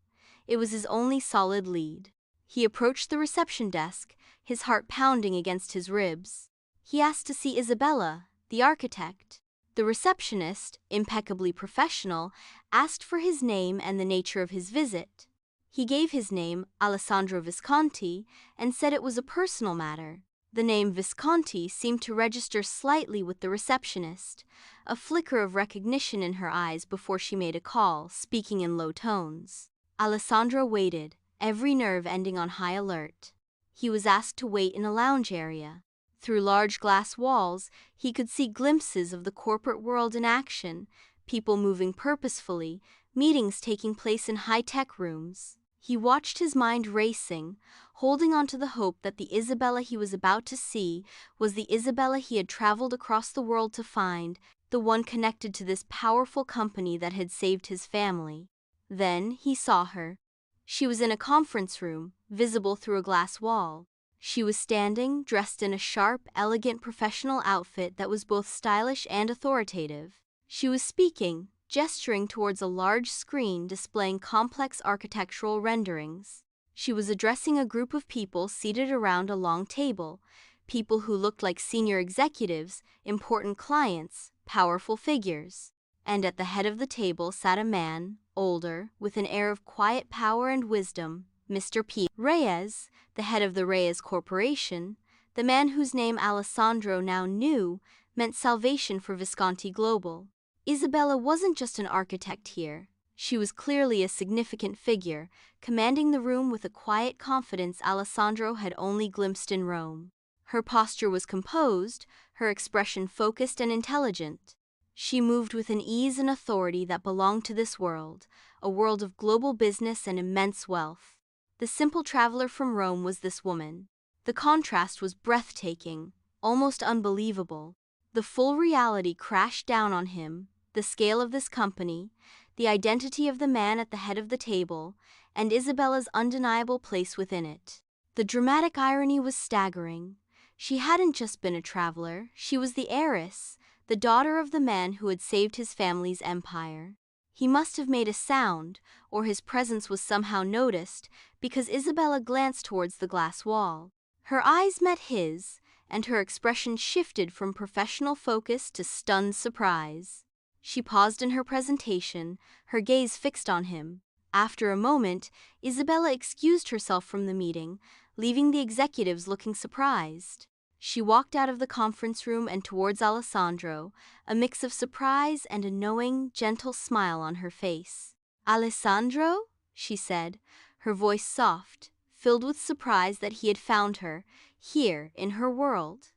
It was his only solid lead. He approached the reception desk, his heart pounding against his ribs. He asked to see Isabela, the architect. The receptionist, impeccably professional, asked for his name and the nature of his visit. He gave his name, Alessandro Visconti, and said it was a personal matter. The name Visconti seemed to register slightly with the receptionist, a flicker of recognition in her eyes before she made a call, speaking in low tones. Alessandro waited, every nerve ending on high alert. He was asked to wait in a lounge area. Through large glass walls, he could see glimpses of the corporate world in action, people moving purposefully, meetings taking place in high-tech rooms. He watched his mind racing, holding on to the hope that the Isabela he was about to see was the Isabela he had traveled across the world to find, the one connected to this powerful company that had saved his family. Then he saw her. She was in a conference room, visible through a glass wall. She was standing, dressed in a sharp, elegant professional outfit that was both stylish and authoritative. She was speaking, gesturing towards a large screen displaying complex architectural renderings. She was addressing a group of people seated around a long table, people who looked like senior executives, important clients, powerful figures. And at the head of the table sat a man, older, with an air of quiet power and wisdom, Mr. P. Reyes, the head of the Reyes Corporation, the man whose name Alessandro now knew meant salvation for Visconti Global. Isabela wasn't just an architect here. She was clearly a significant figure, commanding the room with a quiet confidence Alessandro had only glimpsed in Rome. Her posture was composed, her expression focused and intelligent. She moved with an ease and authority that belonged to this world, a world of global business and immense wealth. The simple traveler from Rome was this woman. The contrast was breathtaking, almost unbelievable. The full reality crashed down on him, the scale of this company, the identity of the man at the head of the table, and Isabela's undeniable place within it. The dramatic irony was staggering. She hadn't just been a traveler, she was the heiress, the daughter of the man who had saved his family's empire. He must have made a sound, or his presence was somehow noticed, because Isabela glanced towards the glass wall. Her eyes met his, and her expression shifted from professional focus to stunned surprise. She paused in her presentation, her gaze fixed on him. After a moment, Isabela excused herself from the meeting, leaving the executives looking surprised. She walked out of the conference room and towards Alessandro, a mix of surprise and a knowing, gentle smile on her face. "Alessandro?" she said, her voice soft, filled with surprise that he had found her, here, in her world.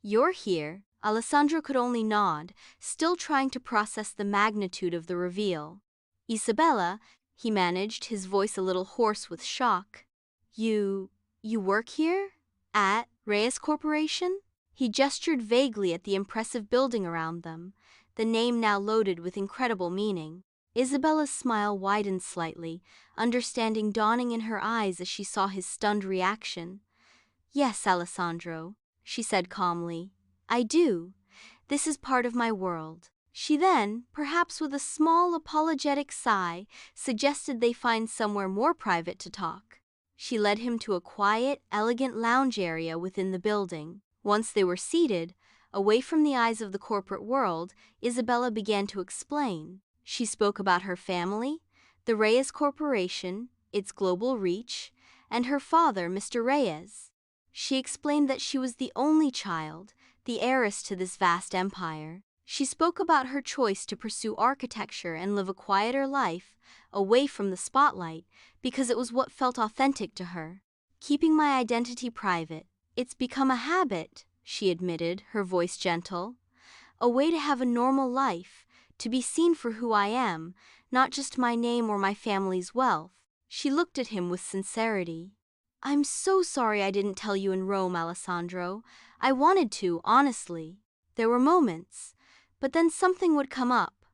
"You're here?" Alessandro could only nod, still trying to process the magnitude of the reveal. "Isabela," he managed, his voice a little hoarse with shock. You work here? At Reyes Corporation?" He gestured vaguely at the impressive building around them, the name now loaded with incredible meaning. Isabella's smile widened slightly, understanding dawning in her eyes as she saw his stunned reaction. "Yes, Alessandro," she said calmly. "I do. This is part of my world." She then, perhaps with a small apologetic sigh, suggested they find somewhere more private to talk. She led him to a quiet, elegant lounge area within the building. Once they were seated, away from the eyes of the corporate world, Isabela began to explain. She spoke about her family, the Reyes Corporation, its global reach, and her father, Mr. Reyes. She explained that she was the only child, the heiress to this vast empire. She spoke about her choice to pursue architecture and live a quieter life, away from the spotlight, because it was what felt authentic to her. "Keeping my identity private, it's become a habit," she admitted, her voice gentle. "A way to have a normal life, to be seen for who I am, not just my name or my family's wealth." She looked at him with sincerity. "I'm so sorry I didn't tell you in Rome, Alessandro. I wanted to, honestly. There were moments, but then something would come up."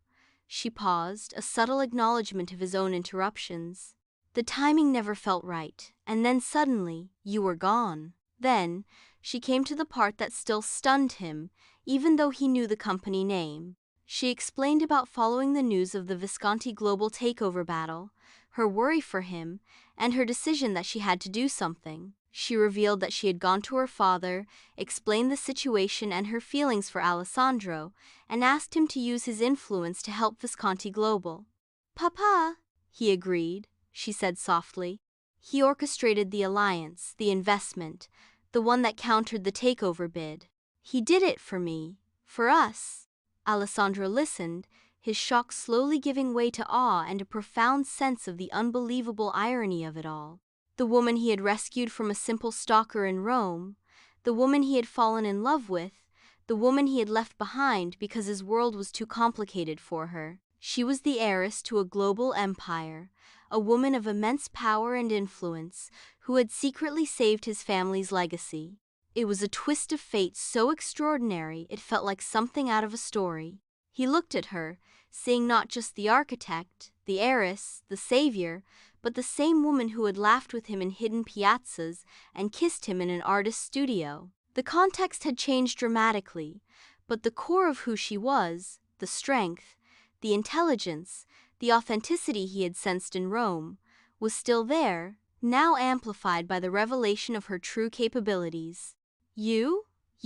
She paused, a subtle acknowledgement of his own interruptions. "The timing never felt right, and then suddenly, you were gone." Then, she came to the part that still stunned him, even though he knew the company name. She explained about following the news of the Visconti global takeover battle, her worry for him, and her decision that she had to do something. She revealed that she had gone to her father, explained the situation and her feelings for Alessandro, and asked him to use his influence to help Visconti Global. "Papa," he agreed, she said softly. "He orchestrated the alliance, the investment, the one that countered the takeover bid. He did it for me, for us." Alessandro listened, his shock slowly giving way to awe and a profound sense of the unbelievable irony of it all. The woman he had rescued from a simple stalker in Rome, the woman he had fallen in love with, the woman he had left behind because his world was too complicated for her. She was the heiress to a global empire, a woman of immense power and influence, who had secretly saved his family's legacy. It was a twist of fate so extraordinary it felt like something out of a story. He looked at her, seeing not just the architect, the heiress, the savior, but the same woman who had laughed with him in hidden piazzas and kissed him in an artist's studio. The context had changed dramatically, but the core of who she was, the strength, the intelligence, the authenticity he had sensed in Rome, was still there, now amplified by the revelation of her true capabilities. You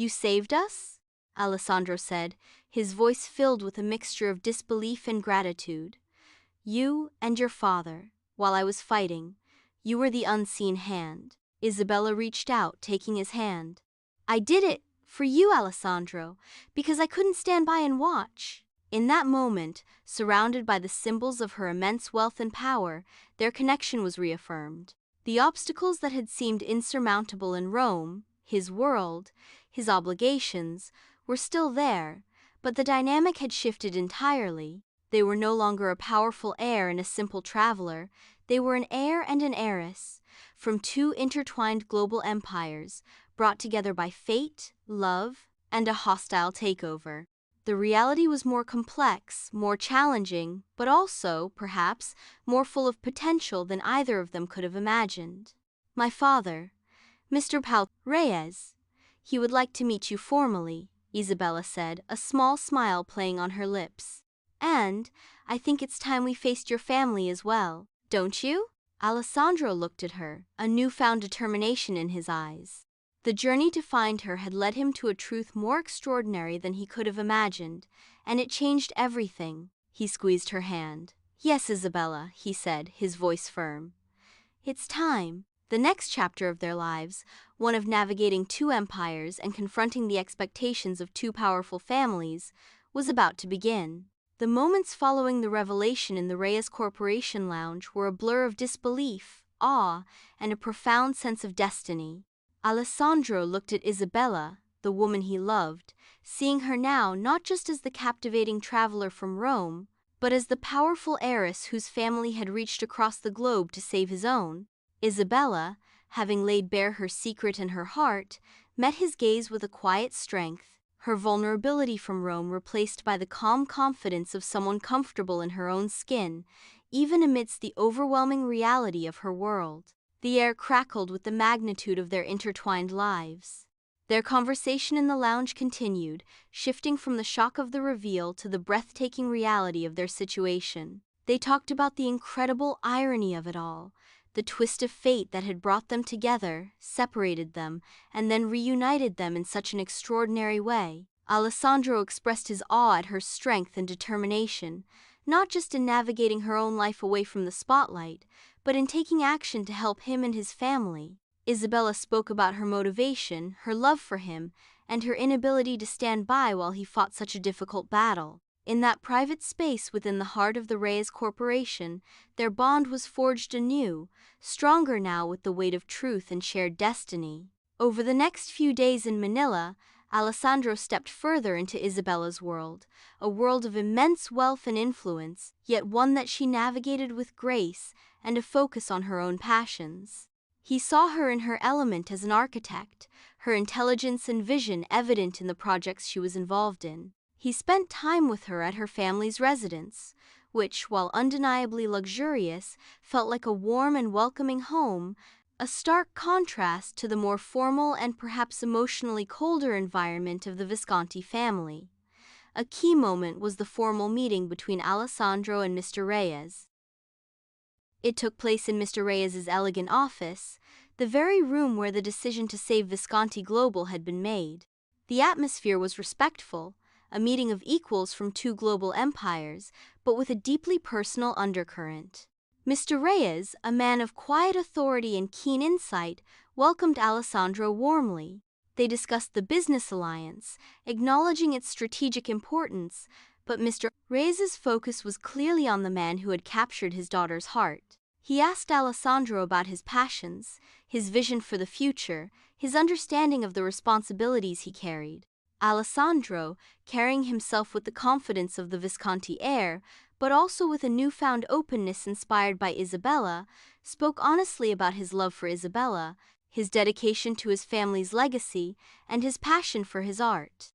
saved us?" Alessandro said, his voice filled with a mixture of disbelief and gratitude. "You and your father. While I was fighting, you were the unseen hand." Isabela reached out, taking his hand. "I did it for you, Alessandro, because I couldn't stand by and watch." In that moment, surrounded by the symbols of her immense wealth and power, their connection was reaffirmed. The obstacles that had seemed insurmountable in Rome, his world, his obligations, were still there, but the dynamic had shifted entirely. They were no longer a powerful heir and a simple traveler, they were an heir and an heiress, from two intertwined global empires, brought together by fate, love, and a hostile takeover. The reality was more complex, more challenging, but also, perhaps, more full of potential than either of them could have imagined. "My father, Mr. Paul Reyes, he would like to meet you formally," Isabela said, a small smile playing on her lips. "And I think it's time we faced your family as well, don't you?" Alessandro looked at her, a newfound determination in his eyes. The journey to find her had led him to a truth more extraordinary than he could have imagined, and it changed everything. He squeezed her hand. "Yes, Isabela," he said, his voice firm. "It's time." The next chapter of their lives, one of navigating two empires and confronting the expectations of two powerful families, was about to begin. The moments following the revelation in the Reyes Corporation lounge were a blur of disbelief, awe and a profound sense of destiny. Alessandro looked at Isabela, the woman he loved, seeing her now not just as the captivating traveler from Rome, but as the powerful heiress whose family had reached across the globe to save his own. Isabela, having laid bare her secret and her heart, met his gaze with a quiet strength, her vulnerability from Rome replaced by the calm confidence of someone comfortable in her own skin, even amidst the overwhelming reality of her world. The air crackled with the magnitude of their intertwined lives. Their conversation in the lounge continued, shifting from the shock of the reveal to the breathtaking reality of their situation. They talked about the incredible irony of it all, the twist of fate that had brought them together, separated them, and then reunited them in such an extraordinary way. Alessandro expressed his awe at her strength and determination, not just in navigating her own life away from the spotlight, but in taking action to help him and his family. Isabela spoke about her motivation, her love for him, and her inability to stand by while he fought such a difficult battle. In that private space within the heart of the Reyes Corporation, their bond was forged anew, stronger now with the weight of truth and shared destiny. Over the next few days in Manila, Alessandro stepped further into Isabela's world, a world of immense wealth and influence, yet one that she navigated with grace and a focus on her own passions. He saw her in her element as an architect, her intelligence and vision evident in the projects she was involved in. He spent time with her at her family's residence, which, while undeniably luxurious, felt like a warm and welcoming home, a stark contrast to the more formal and perhaps emotionally colder environment of the Visconti family. A key moment was the formal meeting between Alessandro and Mr. Reyes. It took place in Mr. Reyes's elegant office, the very room where the decision to save Visconti Global had been made. The atmosphere was respectful, a meeting of equals from two global empires, but with a deeply personal undercurrent. Mr. Reyes, a man of quiet authority and keen insight, welcomed Alessandro warmly. They discussed the business alliance, acknowledging its strategic importance, but Mr. Reyes's focus was clearly on the man who had captured his daughter's heart. He asked Alessandro about his passions, his vision for the future, his understanding of the responsibilities he carried. Alessandro, carrying himself with the confidence of the Visconti heir, but also with a newfound openness inspired by Isabela, spoke honestly about his love for Isabela, his dedication to his family's legacy, and his passion for his art.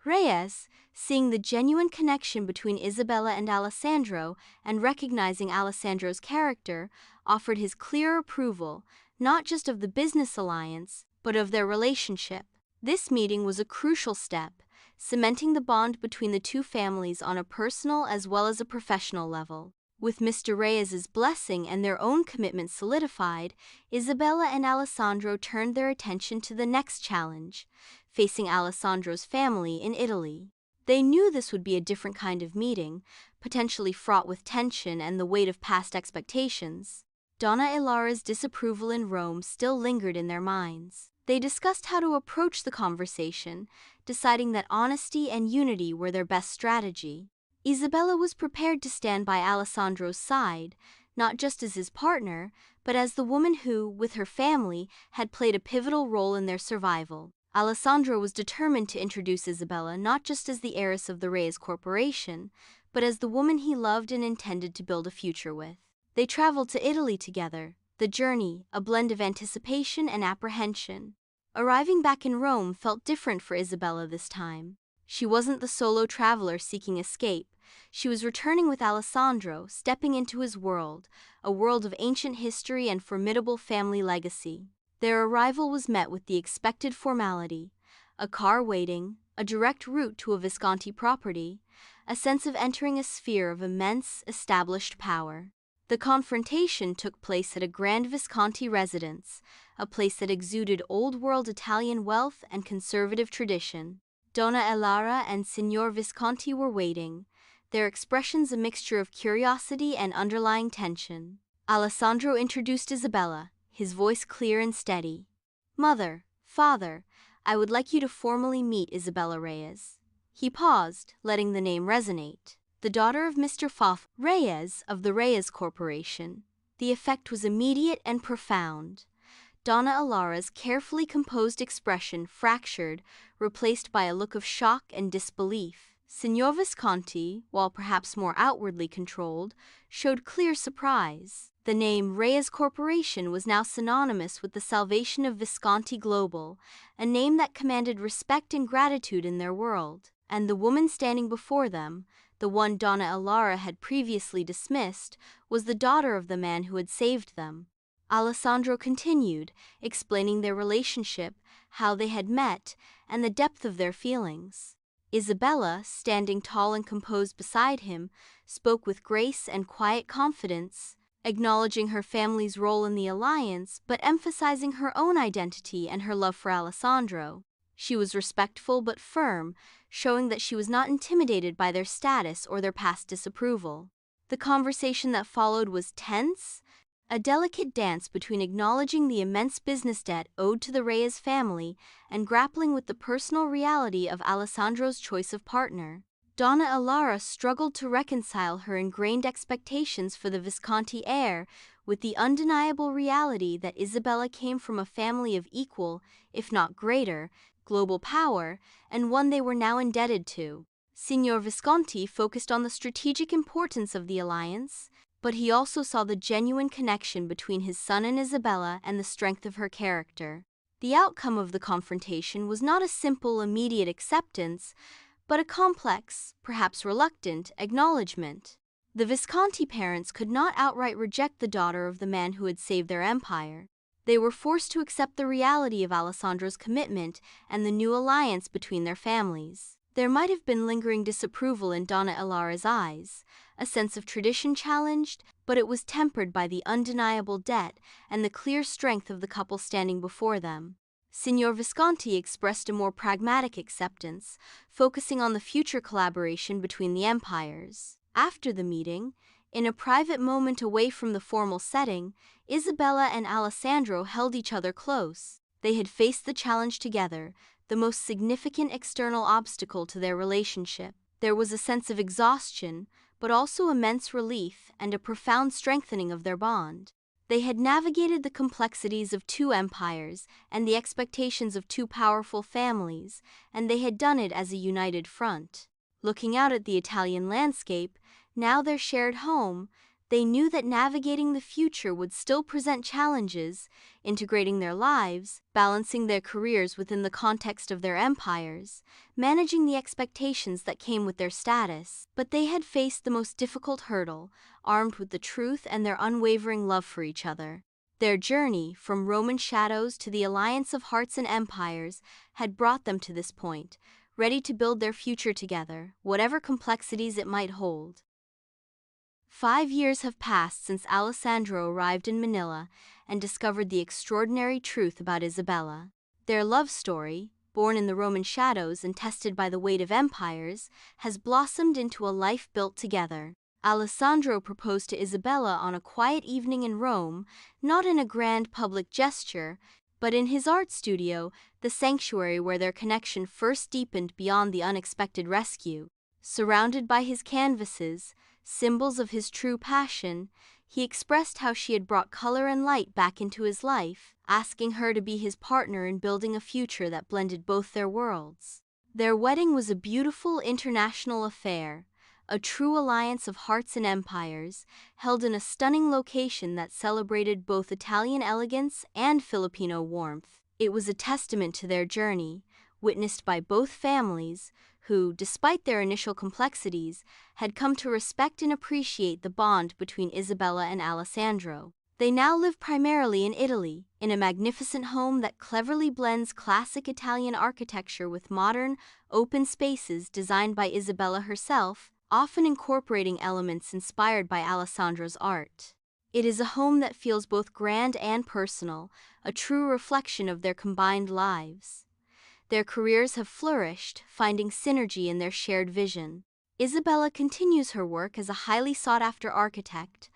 Reyes, seeing the genuine connection between Isabela and Alessandro and recognizing Alessandro's character, offered his clear approval, not just of the business alliance, but of their relationship. This meeting was a crucial step, cementing the bond between the two families on a personal as well as a professional level. With Mr. Reyes's blessing and their own commitment solidified, Isabela and Alessandro turned their attention to the next challenge, facing Alessandro's family in Italy. They knew this would be a different kind of meeting, potentially fraught with tension and the weight of past expectations. Donna Ilara's disapproval in Rome still lingered in their minds. They discussed how to approach the conversation, deciding that honesty and unity were their best strategy. Isabela was prepared to stand by Alessandro's side, not just as his partner, but as the woman who, with her family, had played a pivotal role in their survival. Alessandro was determined to introduce Isabela not just as the heiress of the Reyes Corporation, but as the woman he loved and intended to build a future with. They traveled to Italy together, the journey, a blend of anticipation and apprehension. Arriving back in Rome felt different for Isabela this time. She wasn't the solo traveler seeking escape. She was returning with Alessandro, stepping into his world, a world of ancient history and formidable family legacy. Their arrival was met with the expected formality: a car waiting, a direct route to a Visconti property, a sense of entering a sphere of immense, established power. The confrontation took place at a grand Visconti residence, a place that exuded old-world Italian wealth and conservative tradition. Donna Elara and Signor Visconti were waiting, their expressions a mixture of curiosity and underlying tension. Alessandro introduced Isabela, his voice clear and steady. "Mother, father, I would like you to formally meet Isabela Reyes." He paused, letting the name resonate. The daughter of Mr. Reyes of the Reyes Corporation. The effect was immediate and profound. Donna Alara's carefully composed expression fractured, replaced by a look of shock and disbelief. Signor Visconti, while perhaps more outwardly controlled, showed clear surprise. The name Reyes Corporation was now synonymous with the salvation of Visconti Global, a name that commanded respect and gratitude in their world. And the woman standing before them, the one Donna Alara had previously dismissed, was the daughter of the man who had saved them. Alessandro continued, explaining their relationship, how they had met, and the depth of their feelings. Isabela, standing tall and composed beside him, spoke with grace and quiet confidence, acknowledging her family's role in the alliance but emphasizing her own identity and her love for Alessandro. She was respectful but firm, showing that she was not intimidated by their status or their past disapproval. The conversation that followed was tense, a delicate dance between acknowledging the immense business debt owed to the Reyes family and grappling with the personal reality of Alessandro's choice of partner. Donna Alara struggled to reconcile her ingrained expectations for the Visconti heir with the undeniable reality that Isabela came from a family of equal, if not greater, global power, and one they were now indebted to. Signor Visconti focused on the strategic importance of the alliance, but he also saw the genuine connection between his son and Isabela and the strength of her character. The outcome of the confrontation was not a simple, immediate acceptance, but a complex, perhaps reluctant, acknowledgement. The Visconti parents could not outright reject the daughter of the man who had saved their empire. They were forced to accept the reality of Alessandro's commitment and the new alliance between their families. There might have been lingering disapproval in Donna Alara's eyes, a sense of tradition challenged, but it was tempered by the undeniable debt and the clear strength of the couple standing before them. Signor Visconti expressed a more pragmatic acceptance, focusing on the future collaboration between the empires. After the meeting, in a private moment away from the formal setting, Isabela and Alessandro held each other close. They had faced the challenge together, the most significant external obstacle to their relationship. There was a sense of exhaustion, but also immense relief and a profound strengthening of their bond. They had navigated the complexities of two empires and the expectations of two powerful families, and they had done it as a united front. Looking out at the Italian landscape, now their shared home, they knew that navigating the future would still present challenges, integrating their lives, balancing their careers within the context of their empires, managing the expectations that came with their status. But they had faced the most difficult hurdle, armed with the truth and their unwavering love for each other. Their journey, from Roman shadows to the alliance of hearts and empires, had brought them to this point, ready to build their future together, whatever complexities it might hold. 5 years have passed since Alessandro arrived in Manila and discovered the extraordinary truth about Isabela. Their love story, born in the Roman shadows and tested by the weight of empires, has blossomed into a life built together. Alessandro proposed to Isabela on a quiet evening in Rome, not in a grand public gesture, but in his art studio, the sanctuary where their connection first deepened beyond the unexpected rescue. Surrounded by his canvases, symbols of his true passion, he expressed how she had brought color and light back into his life, asking her to be his partner in building a future that blended both their worlds. Their wedding was a beautiful international affair, a true alliance of hearts and empires, held in a stunning location that celebrated both Italian elegance and Filipino warmth. It was a testament to their journey, witnessed by both families, who, despite their initial complexities, had come to respect and appreciate the bond between Isabela and Alessandro. They now live primarily in Italy, in a magnificent home that cleverly blends classic Italian architecture with modern, open spaces designed by Isabela herself, often incorporating elements inspired by Alessandro's art. It is a home that feels both grand and personal, a true reflection of their combined lives. Their careers have flourished, finding synergy in their shared vision. Isabela continues her work as a highly sought-after architect,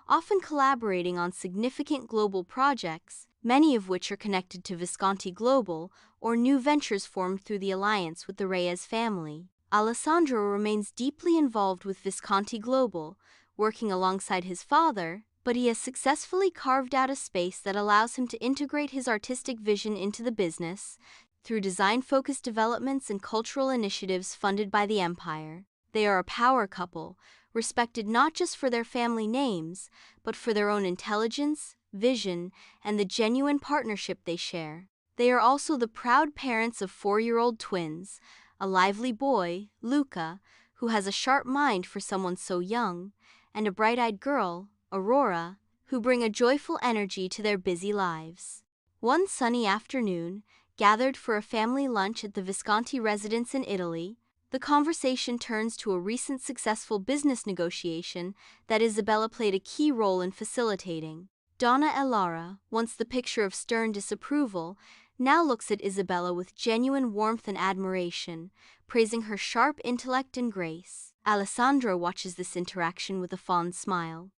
often collaborating on significant global projects, many of which are connected to Visconti Global or new ventures formed through the alliance with the Reyes family. Alessandro remains deeply involved with Visconti Global, working alongside his father, but he has successfully carved out a space that allows him to integrate his artistic vision into the business through design-focused developments and cultural initiatives funded by the empire. They are a power couple, respected not just for their family names, but for their own intelligence, vision, and the genuine partnership they share. They are also the proud parents of 4-year-old twins, a lively boy, Luca, who has a sharp mind for someone so young, and a bright-eyed girl, Aurora, who bring a joyful energy to their busy lives. One sunny afternoon, gathered for a family lunch at the Visconti residence in Italy, the conversation turns to a recent successful business negotiation that Isabela played a key role in facilitating. Donna Elara, once the picture of stern disapproval, now looks at Isabela with genuine warmth and admiration, praising her sharp intellect and grace. Alessandro watches this interaction with a fond smile.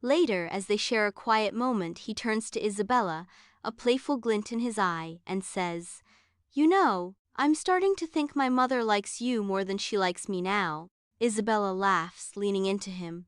Later, as they share a quiet moment, he turns to Isabela, a playful glint in his eye, and says, "You know, I'm starting to think my mother likes you more than she likes me now." Isabela laughs, leaning into him.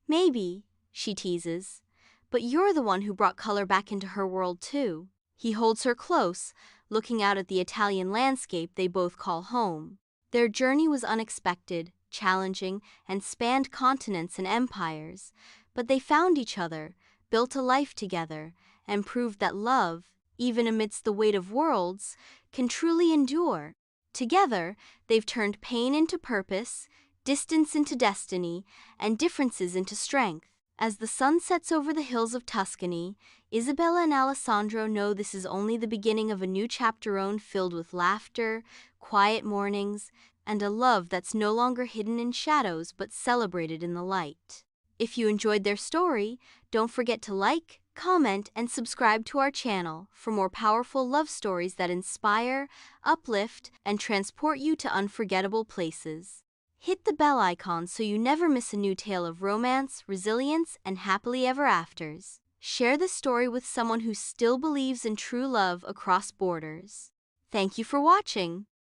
"Maybe," she teases, "but you're the one who brought color back into her world too." He holds her close, looking out at the Italian landscape they both call home. Their journey was unexpected, challenging, and spanned continents and empires, but they found each other, built a life together, and proved that love, even amidst the weight of worlds, can truly endure. Together, they've turned pain into purpose, distance into destiny, and differences into strength. As the sun sets over the hills of Tuscany, Isabela and Alessandro know this is only the beginning of a new chapter filled with laughter, quiet mornings, and a love that's no longer hidden in shadows but celebrated in the light. If you enjoyed their story, don't forget to like, comment, and subscribe to our channel for more powerful love stories that inspire, uplift, and transport you to unforgettable places. Hit the bell icon so you never miss a new tale of romance, resilience, and happily ever afters. Share this story with someone who still believes in true love across borders. Thank you for watching.